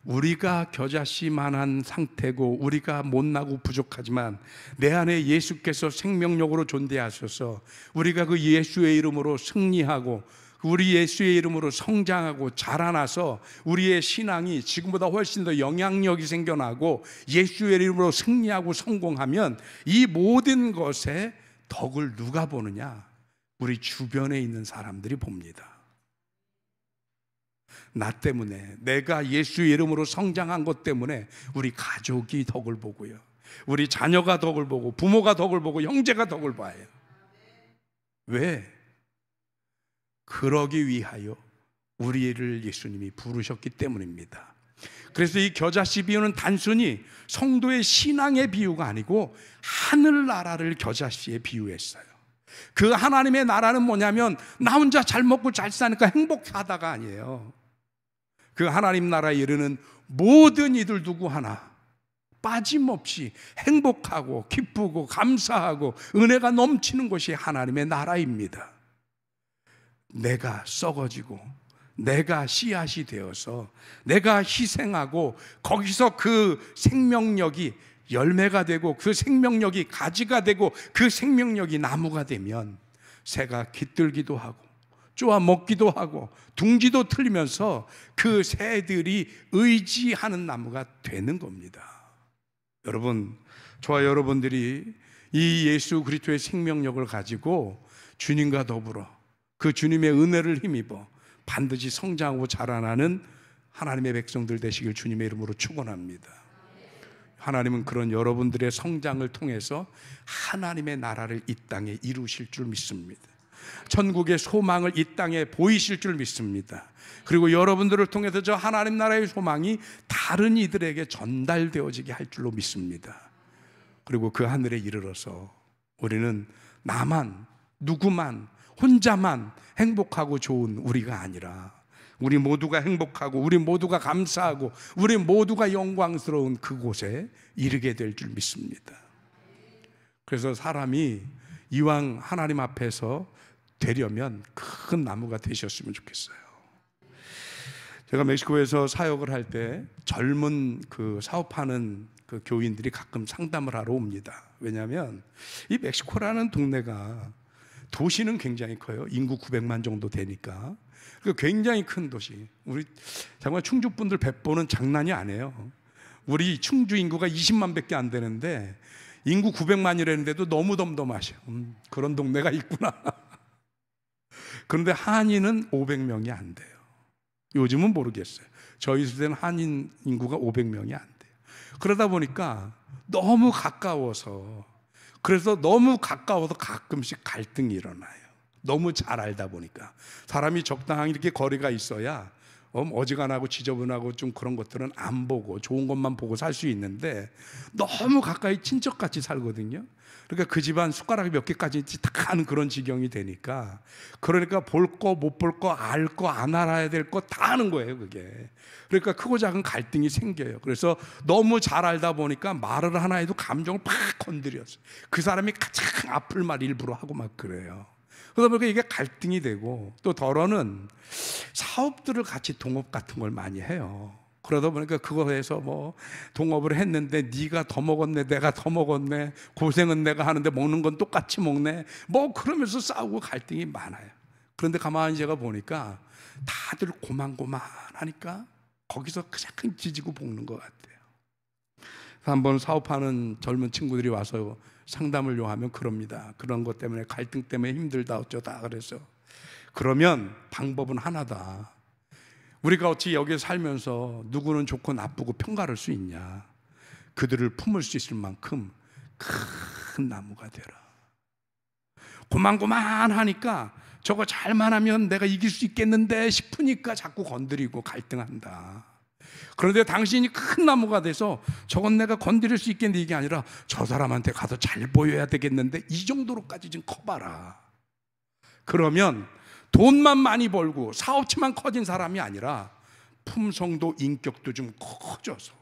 우리가 겨자씨만한 상태고 우리가 못나고 부족하지만 내 안에 예수께서 생명력으로 존재하셔서 우리가 그 예수의 이름으로 승리하고 우리 예수의 이름으로 성장하고 자라나서 우리의 신앙이 지금보다 훨씬 더 영향력이 생겨나고 예수의 이름으로 승리하고 성공하면 이 모든 것에 덕을 누가 보느냐? 우리 주변에 있는 사람들이 봅니다. 나 때문에, 내가 예수의 이름으로 성장한 것 때문에 우리 가족이 덕을 보고요, 우리 자녀가 덕을 보고 부모가 덕을 보고 형제가 덕을 봐요. 왜? 그러기 위하여 우리를 예수님이 부르셨기 때문입니다. 그래서 이 겨자씨 비유는 단순히 성도의 신앙의 비유가 아니고 하늘나라를 겨자씨에 비유했어요. 그 하나님의 나라는 뭐냐면 나 혼자 잘 먹고 잘 사니까 행복하다가 아니에요. 그 하나님 나라에 이르는 모든 이들 누구 하나 빠짐없이 행복하고 기쁘고 감사하고 은혜가 넘치는 것이 하나님의 나라입니다. 내가 썩어지고 내가 씨앗이 되어서 내가 희생하고 거기서 그 생명력이 열매가 되고 그 생명력이 가지가 되고 그 생명력이 나무가 되면 새가 깃들기도 하고 쪼아 먹기도 하고 둥지도 틀리면서 그 새들이 의지하는 나무가 되는 겁니다. 여러분, 저와 여러분들이 이 예수 그리스도의 생명력을 가지고 주님과 더불어 그 주님의 은혜를 힘입어 반드시 성장하고 자라나는 하나님의 백성들 되시길 주님의 이름으로 축원합니다. 하나님은 그런 여러분들의 성장을 통해서 하나님의 나라를 이 땅에 이루실 줄 믿습니다. 천국의 소망을 이 땅에 보이실 줄 믿습니다. 그리고 여러분들을 통해서 저 하나님 나라의 소망이 다른 이들에게 전달되어지게 할 줄로 믿습니다. 그리고 그 하늘에 이르러서 우리는 나만, 누구만, 혼자만 행복하고 좋은 우리가 아니라 우리 모두가 행복하고 우리 모두가 감사하고 우리 모두가 영광스러운 그곳에 이르게 될 줄 믿습니다. 그래서 사람이 이왕 하나님 앞에서 되려면 큰 나무가 되셨으면 좋겠어요. 제가 멕시코에서 사역을 할 때 젊은 그 사업하는 그 교인들이 가끔 상담을 하러 옵니다. 왜냐하면 이 멕시코라는 동네가 도시는 굉장히 커요. 인구 900만 정도 되니까. 굉장히 큰 도시. 우리 정말 충주 분들 뵙보는 장난이 아니에요. 우리 충주 인구가 20만 밖에 안 되는데 인구 900만이라는데도 너무 덤덤하셔. 그런 동네가 있구나. 그런데 한인은 500명이 안 돼요. 요즘은 모르겠어요. 저희 시대는 한인 인구가 500명이 안 돼요. 그러다 보니까 너무 가까워서, 그래서 너무 가까워서 가끔씩 갈등이 일어나요. 너무 잘 알다 보니까. 사람이 적당히 이렇게 거리가 있어야 어지간하고 지저분하고 좀 그런 것들은 안 보고 좋은 것만 보고 살 수 있는데 너무 가까이 친척같이 살거든요. 그러니까 그 집안 숟가락이 몇 개까지 있지 다 아는 그런 지경이 되니까, 그러니까 볼 거 못 볼 거 알 거 안 알아야 될 거 다 아는 거예요, 그게. 그러니까 크고 작은 갈등이 생겨요. 그래서 너무 잘 알다 보니까 말을 하나 해도 감정을 팍 건드렸어요. 그 사람이 가장 아플 말 일부러 하고 막 그래요. 그러다 보니까 이게 갈등이 되고, 또 덜어는 사업들을 같이 동업 같은 걸 많이 해요. 그러다 보니까 그거에서 뭐 동업을 했는데 네가 더 먹었네, 내가 더 먹었네, 고생은 내가 하는데 먹는 건 똑같이 먹네, 뭐 그러면서 싸우고 갈등이 많아요. 그런데 가만히 제가 보니까 다들 고만고만하니까 거기서 그냥 지지고 볶는 것 같아요. 한번 사업하는 젊은 친구들이 와서 상담을 요하면 그럽니다. 그런 것 때문에, 갈등 때문에 힘들다 어쩌다. 그래서 그러면 방법은 하나다. 우리가 어찌 여기에 살면서 누구는 좋고 나쁘고 평가할 수 있냐? 그들을 품을 수 있을 만큼 큰 나무가 되라. 고만고만하니까 저거 잘만 하면 내가 이길 수 있겠는데 싶으니까 자꾸 건드리고 갈등한다. 그런데 당신이 큰 나무가 돼서 저건 내가 건드릴 수 있겠는데 이게 아니라 저 사람한테 가서 잘 보여야 되겠는데 이 정도로까지 좀 커봐라. 그러면 돈만 많이 벌고 사업체만 커진 사람이 아니라 품성도 인격도 좀 커져서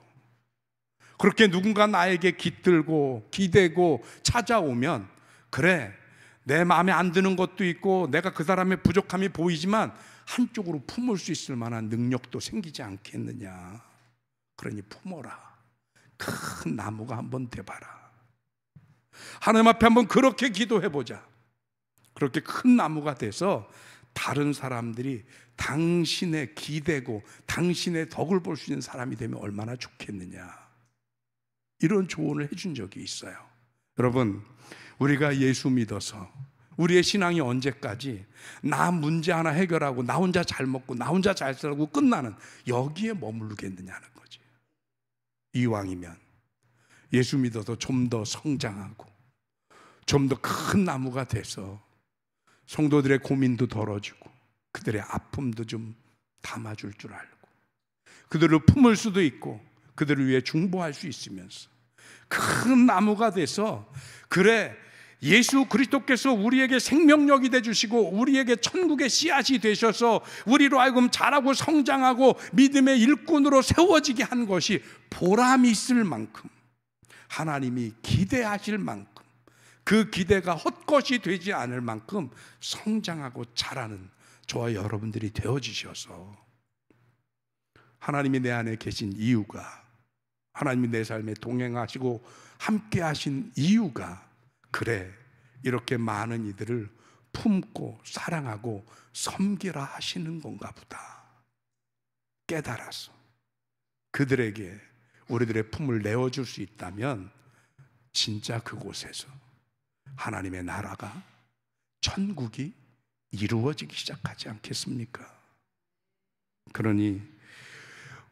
그렇게 누군가 나에게 깃들고 기대고 찾아오면 그래 내 마음에 안 드는 것도 있고 내가 그 사람의 부족함이 보이지만 한쪽으로 품을 수 있을 만한 능력도 생기지 않겠느냐. 그러니 품어라. 큰 나무가 한번 돼봐라. 하나님 앞에 한번 그렇게 기도해보자. 그렇게 큰 나무가 돼서 다른 사람들이 당신의 기대고 당신의 덕을 볼 수 있는 사람이 되면 얼마나 좋겠느냐. 이런 조언을 해준 적이 있어요. 여러분, 우리가 예수 믿어서 우리의 신앙이 언제까지 나 문제 하나 해결하고 나 혼자 잘 먹고 나 혼자 잘 살고 끝나는 여기에 머무르겠느냐는 거지. 이왕이면 예수 믿어서 좀 더 성장하고 좀 더 큰 나무가 돼서 성도들의 고민도 덜어주고 그들의 아픔도 좀 담아줄 줄 알고 그들을 품을 수도 있고 그들을 위해 중보할 수 있으면서 큰 나무가 돼서 그래 예수 그리스도께서 우리에게 생명력이 되주시고 우리에게 천국의 씨앗이 되셔서 우리로 하여금 자라고 성장하고 믿음의 일꾼으로 세워지게 한 것이 보람이 있을 만큼 하나님이 기대하실 만큼 그 기대가 헛것이 되지 않을 만큼 성장하고 자라는 저와 여러분들이 되어지셔서 하나님이 내 안에 계신 이유가 하나님이 내 삶에 동행하시고 함께 하신 이유가 그래 이렇게 많은 이들을 품고 사랑하고 섬기라 하시는 건가 보다 깨달아서 그들에게 우리들의 품을 내어줄 수 있다면 진짜 그곳에서 하나님의 나라가 천국이 이루어지기 시작하지 않겠습니까? 그러니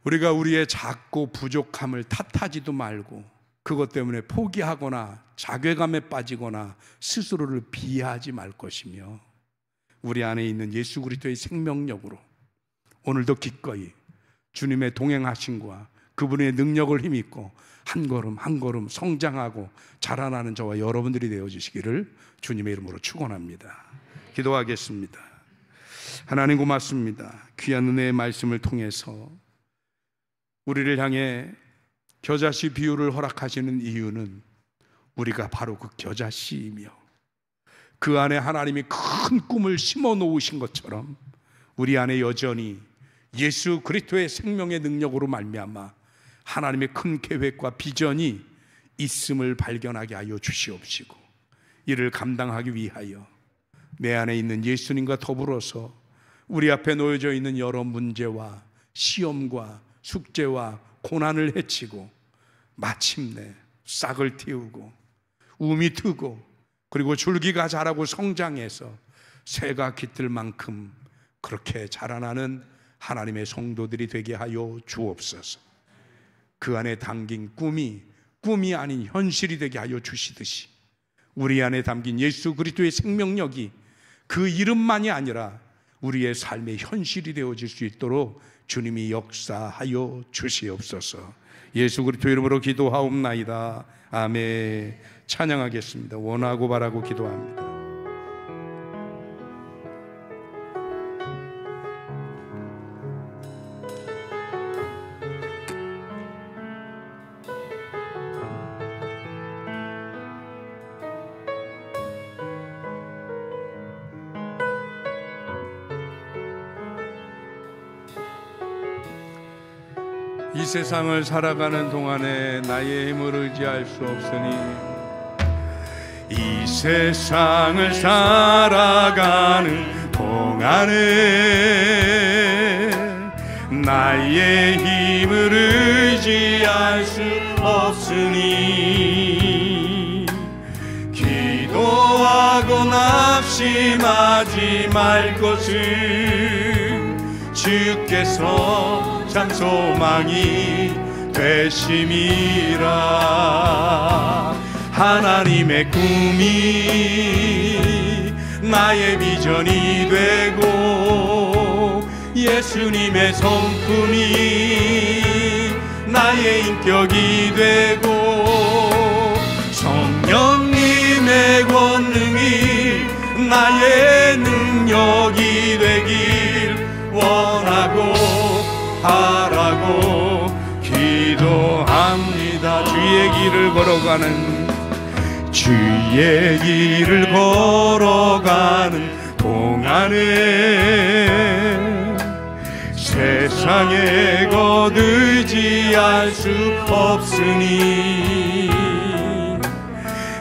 우리가 우리의 작고 부족함을 탓하지도 말고 그것 때문에 포기하거나 자괴감에 빠지거나 스스로를 비하하지 말 것이며 우리 안에 있는 예수 그리스도의 생명력으로 오늘도 기꺼이 주님의 동행하심과 그분의 능력을 힘입고 한 걸음 한 걸음 성장하고 자라나는 저와 여러분들이 되어주시기를 주님의 이름으로 축원합니다. 기도하겠습니다. 하나님 고맙습니다. 귀한 은혜의 말씀을 통해서 우리를 향해 겨자씨 비유를 허락하시는 이유는 우리가 바로 그 겨자씨이며 그 안에 하나님이 큰 꿈을 심어 놓으신 것처럼 우리 안에 여전히 예수 그리스도의 생명의 능력으로 말미암아 하나님의 큰 계획과 비전이 있음을 발견하게 하여 주시옵시고 이를 감당하기 위하여 내 안에 있는 예수님과 더불어서 우리 앞에 놓여져 있는 여러 문제와 시험과 숙제와 고난을 헤치고 마침내 싹을 틔우고 움이 트고 그리고 줄기가 자라고 성장해서 새가 깃들 만큼 그렇게 자라나는 하나님의 성도들이 되게 하여 주옵소서. 그 안에 담긴 꿈이 아닌 현실이 되게 하여 주시듯이 우리 안에 담긴 예수 그리스도의 생명력이 그 이름만이 아니라 우리의 삶의 현실이 되어질 수 있도록 주님이 역사하여 주시옵소서. 예수 그리스도 이름으로 기도하옵나이다. 아멘. 찬양하겠습니다. 원하고 바라고 기도합니다. 이 세상을 살아가는 동안에 나의 힘을 의지할 수 없으니 이 세상을 살아가는 동안에 나의 힘을 의지할 수 없으니 기도하고 낙심하지 말 것을 주께서 참 소망이 되심이라. 하나님의 꿈이 나의 비전이 되고 예수님의 성품이 나의 인격이 되고 성령님의 권능이 나의 능력이 되길 원하고 바라고 기도합니다. 주의 길을 걸어가는 주의 길을 걸어가는 동안에 세상에 거두지 수 없으니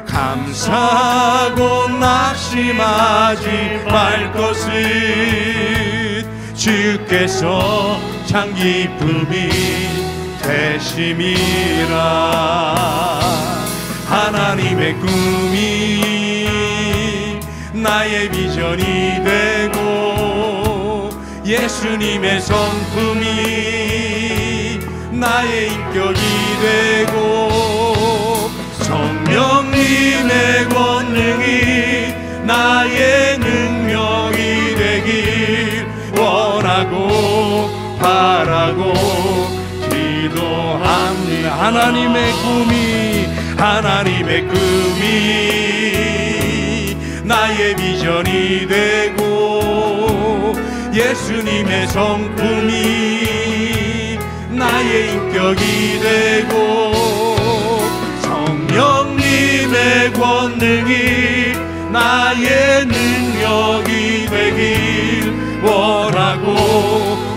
감사하고 낙심하지 말 것을 주께서 참 기쁨이 되심이라. 하나님의 꿈이 나의 비전이 되고 예수님의 성품이 나의 인격이 되고 성령님의 권능이 나의 능력이 되길 원하고 바라고 기도합니다. 하나님의 꿈이 나의 비전이 되고 예수님의 성품이 나의 인격이 되고 성령님의 권능이 나의 능력이 되길 원하고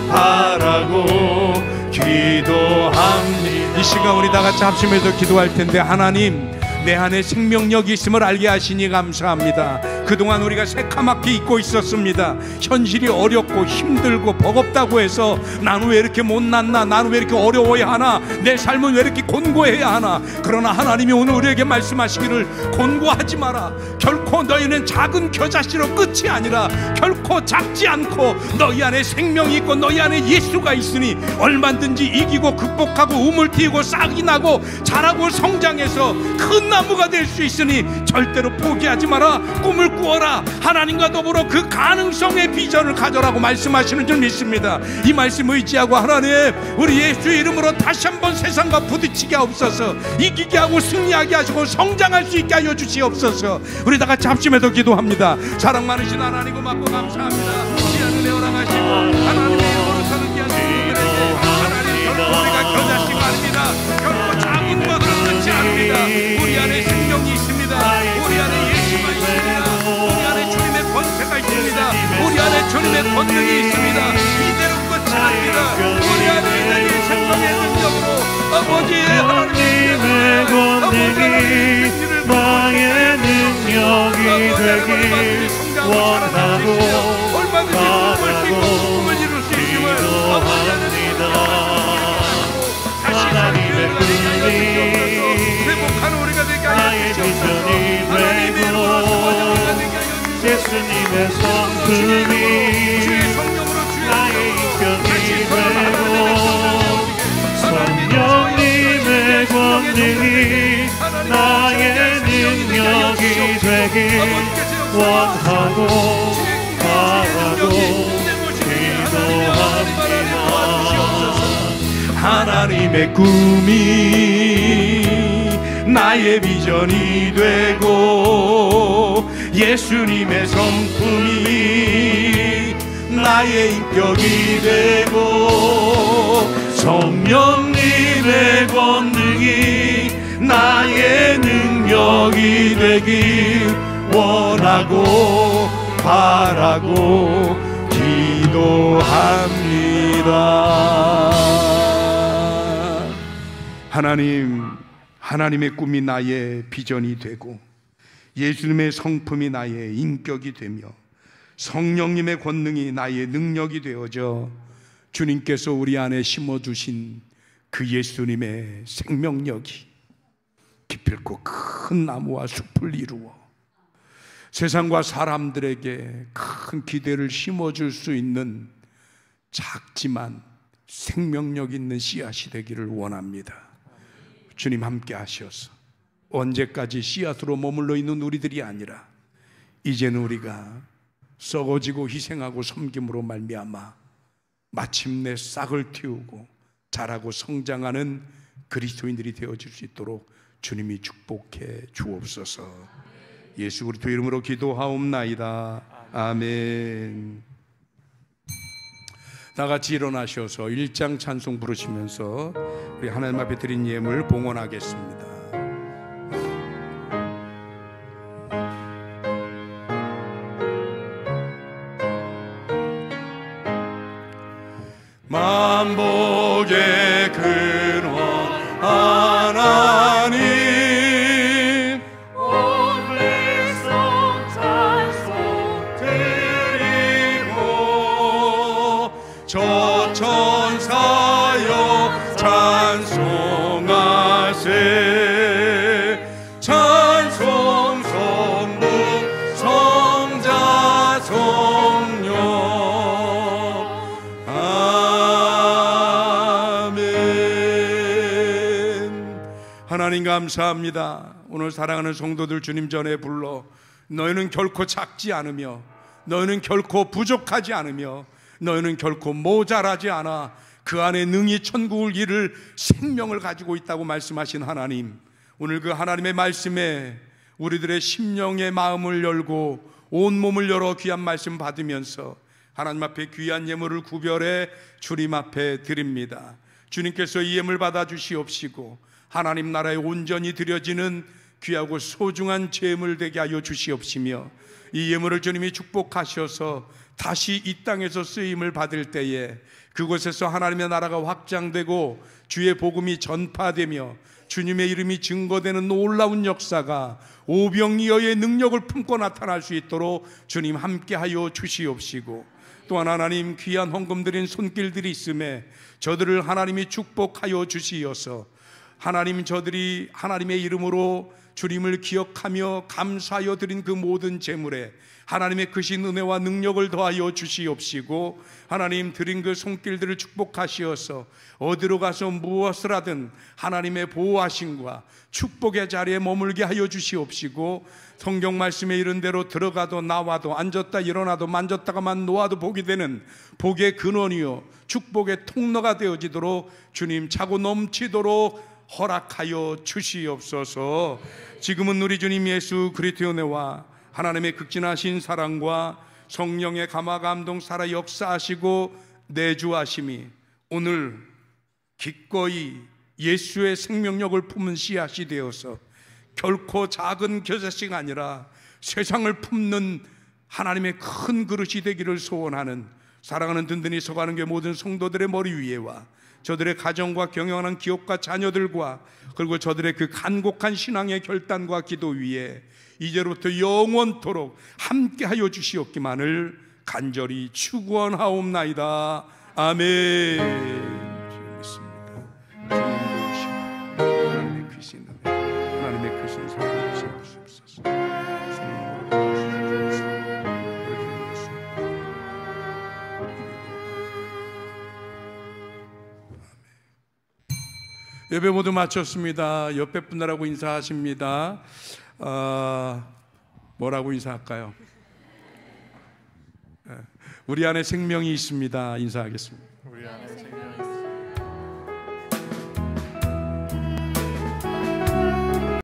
바라고 기도합니다. 이 시간 우리 다 같이 합심해서 기도할 텐데, 하나님, 내 안에 생명력이 있음을 알게 하시니 감사합니다. 그동안 우리가 새카맣게 잊고 있었습니다. 현실이 어렵고 힘들고 버겁다고 해서 나는 왜 이렇게 못났나, 나는 왜 이렇게 어려워야 하나, 내 삶은 왜 이렇게 곤고해야 하나. 그러나 하나님이 오늘 우리에게 말씀하시기를 곤고하지 마라. 결코 너희는 작은 겨자씨로 끝이 아니라 결코 작지 않고 너희 안에 생명이 있고 너희 안에 예수가 있으니 얼마든지 이기고 극복하고 우물 틔우고 싹이 나고 자라고 성장해서 큰 나무가 될 수 있으니 절대로 포기하지 마라. 꿈을 꾸어라. 하나님과 더불어 그 가능성의 비전을 가져라고 말씀하시는 줄 믿습니다. 이 말씀 의지하고 하나님, 우리 예수의 이름으로 다시 한번 세상과 부딪히게 하옵소서. 이기게 하고 승리하게 하시고 성장할 수 있게 하여 주시옵소서. 우리 다 같이 합심해서 기도합니다. 사랑 많으신 하나님 고맙고 감사합니다. 귀한 은혜 허락하시고 하나님의 이름으로 서는 귀한 성도들에게 하나님, 결코 우리가 겨자씨가 아닙니다. 결코 작은 것으로 끝이 아닙니다. 우리 안에 생명이 있습니다. 우리 안에 예수가 있습니다. 우리 안에 주님의 권세가 있습니다. 우리 안에 주님의 권능이 있습니다. 이대로 끝이 아닙니다. 우리 안에 있는 이 생명의 능력으로 아버지의 하나님의 권능이 나의 능력이 되길 원하고 바라고 기도합니다. 하나님의 꿈이 나의 비전이 되고 예수님의 성품이 나의 인격이 되고 성령님의 권능이 나의 능력이 되길 원하고 바라고 기도합니다. 하나님의 꿈이 나의 비전이 되고 예수님의 성품이 나의 인격이 되고 성령님의 권능이 나의 능력이 되길 원하고 바라고 기도합니다. 하나님의 꿈이 나의 비전이 되고 예수님의 성품이 나의 인격이 되며 성령님의 권능이 나의 능력이 되어져 주님께서 우리 안에 심어주신 그 예수님의 생명력이 기필코 큰 나무와 숲을 이루어 세상과 사람들에게 큰 기대를 심어줄 수 있는 작지만 생명력 있는 씨앗이 되기를 원합니다. 주님 함께 하셔서 언제까지 씨앗으로 머물러 있는 우리들이 아니라 이제는 우리가 썩어지고 희생하고 섬김으로 말미암아 마침내 싹을 틔우고 자라고 성장하는 그리스도인들이 되어질 수 있도록 주님이 축복해 주옵소서. 예수 그리스도 이름으로 기도하옵나이다. 아멘. 다 같이 일어나셔서 1장 찬송 부르시면서 우리 하나님 앞에 드린 예물 봉헌하겠습니다. 만복의 근원 하나님 온 백성 찬송 드리고 저 천사여 찬송하세 찬송 성부 성자 성령 하나님 감사합니다. 오늘 사랑하는 성도들 주님 전에 불러 너희는 결코 작지 않으며 너희는 결코 부족하지 않으며 너희는 결코 모자라지 않아 그 안에 능히 천국을 이룰 생명을 가지고 있다고 말씀하신 하나님, 오늘 그 하나님의 말씀에 우리들의 심령의 마음을 열고 온몸을 열어 귀한 말씀 받으면서 하나님 앞에 귀한 예물을 구별해 주님 앞에 드립니다. 주님께서 이 예물 받아 주시옵시고 하나님 나라에 온전히 드려지는 귀하고 소중한 제물 되게 하여 주시옵시며 이 예물을 주님이 축복하셔서 다시 이 땅에서 쓰임을 받을 때에 그곳에서 하나님의 나라가 확장되고 주의 복음이 전파되며 주님의 이름이 증거되는 놀라운 역사가 오병이어의 능력을 품고 나타날 수 있도록 주님 함께하여 주시옵시고 또한 하나님 귀한 헌금 드린 손길들이 있음에 저들을 하나님이 축복하여 주시어서 하나님 저들이 하나님의 이름으로 주님을 기억하며 감사하여 드린 그 모든 재물에 하나님의 크신 은혜와 능력을 더하여 주시옵시고 하나님 드린 그 손길들을 축복하시어서 어디로 가서 무엇을 하든 하나님의 보호하심과 축복의 자리에 머물게 하여 주시옵시고 성경 말씀에 이른 대로 들어가도 나와도 앉았다 일어나도 만졌다가만 놓아도 복이 되는 복의 근원이요 축복의 통로가 되어지도록 주님 차고 넘치도록 허락하여 주시옵소서. 지금은 우리 주님 예수 그리스도의 은혜와 하나님의 극진하신 사랑과 성령의 감화 감동 살아 역사하시고 내주하심이 오늘 기꺼이 예수의 생명력을 품은 씨앗이 되어서 결코 작은 겨자씨가 아니라 세상을 품는 하나님의 큰 그릇이 되기를 소원하는 사랑하는 든든히 서가는 게 모든 성도들의 머리 위에와 저들의 가정과 경영하는 기업과 자녀들과 그리고 저들의 그 간곡한 신앙의 결단과 기도 위에 이제로부터 영원토록 함께하여 주시옵기만을 간절히 축원하옵나이다. 아멘. 주님 믿습니다. 주님 도우시고 하나님의 크신 은혜 하나님의 크신 사랑 주시옵소서. 주님으로 도우시옵소서. 우리 주님 예수 예배 모두 마쳤습니다. 옆에 분들하고 인사하십니다. 뭐라고 인사할까요? 우리 안에 생명이 있습니다. 인사하겠습니다. 우리 안에 생명이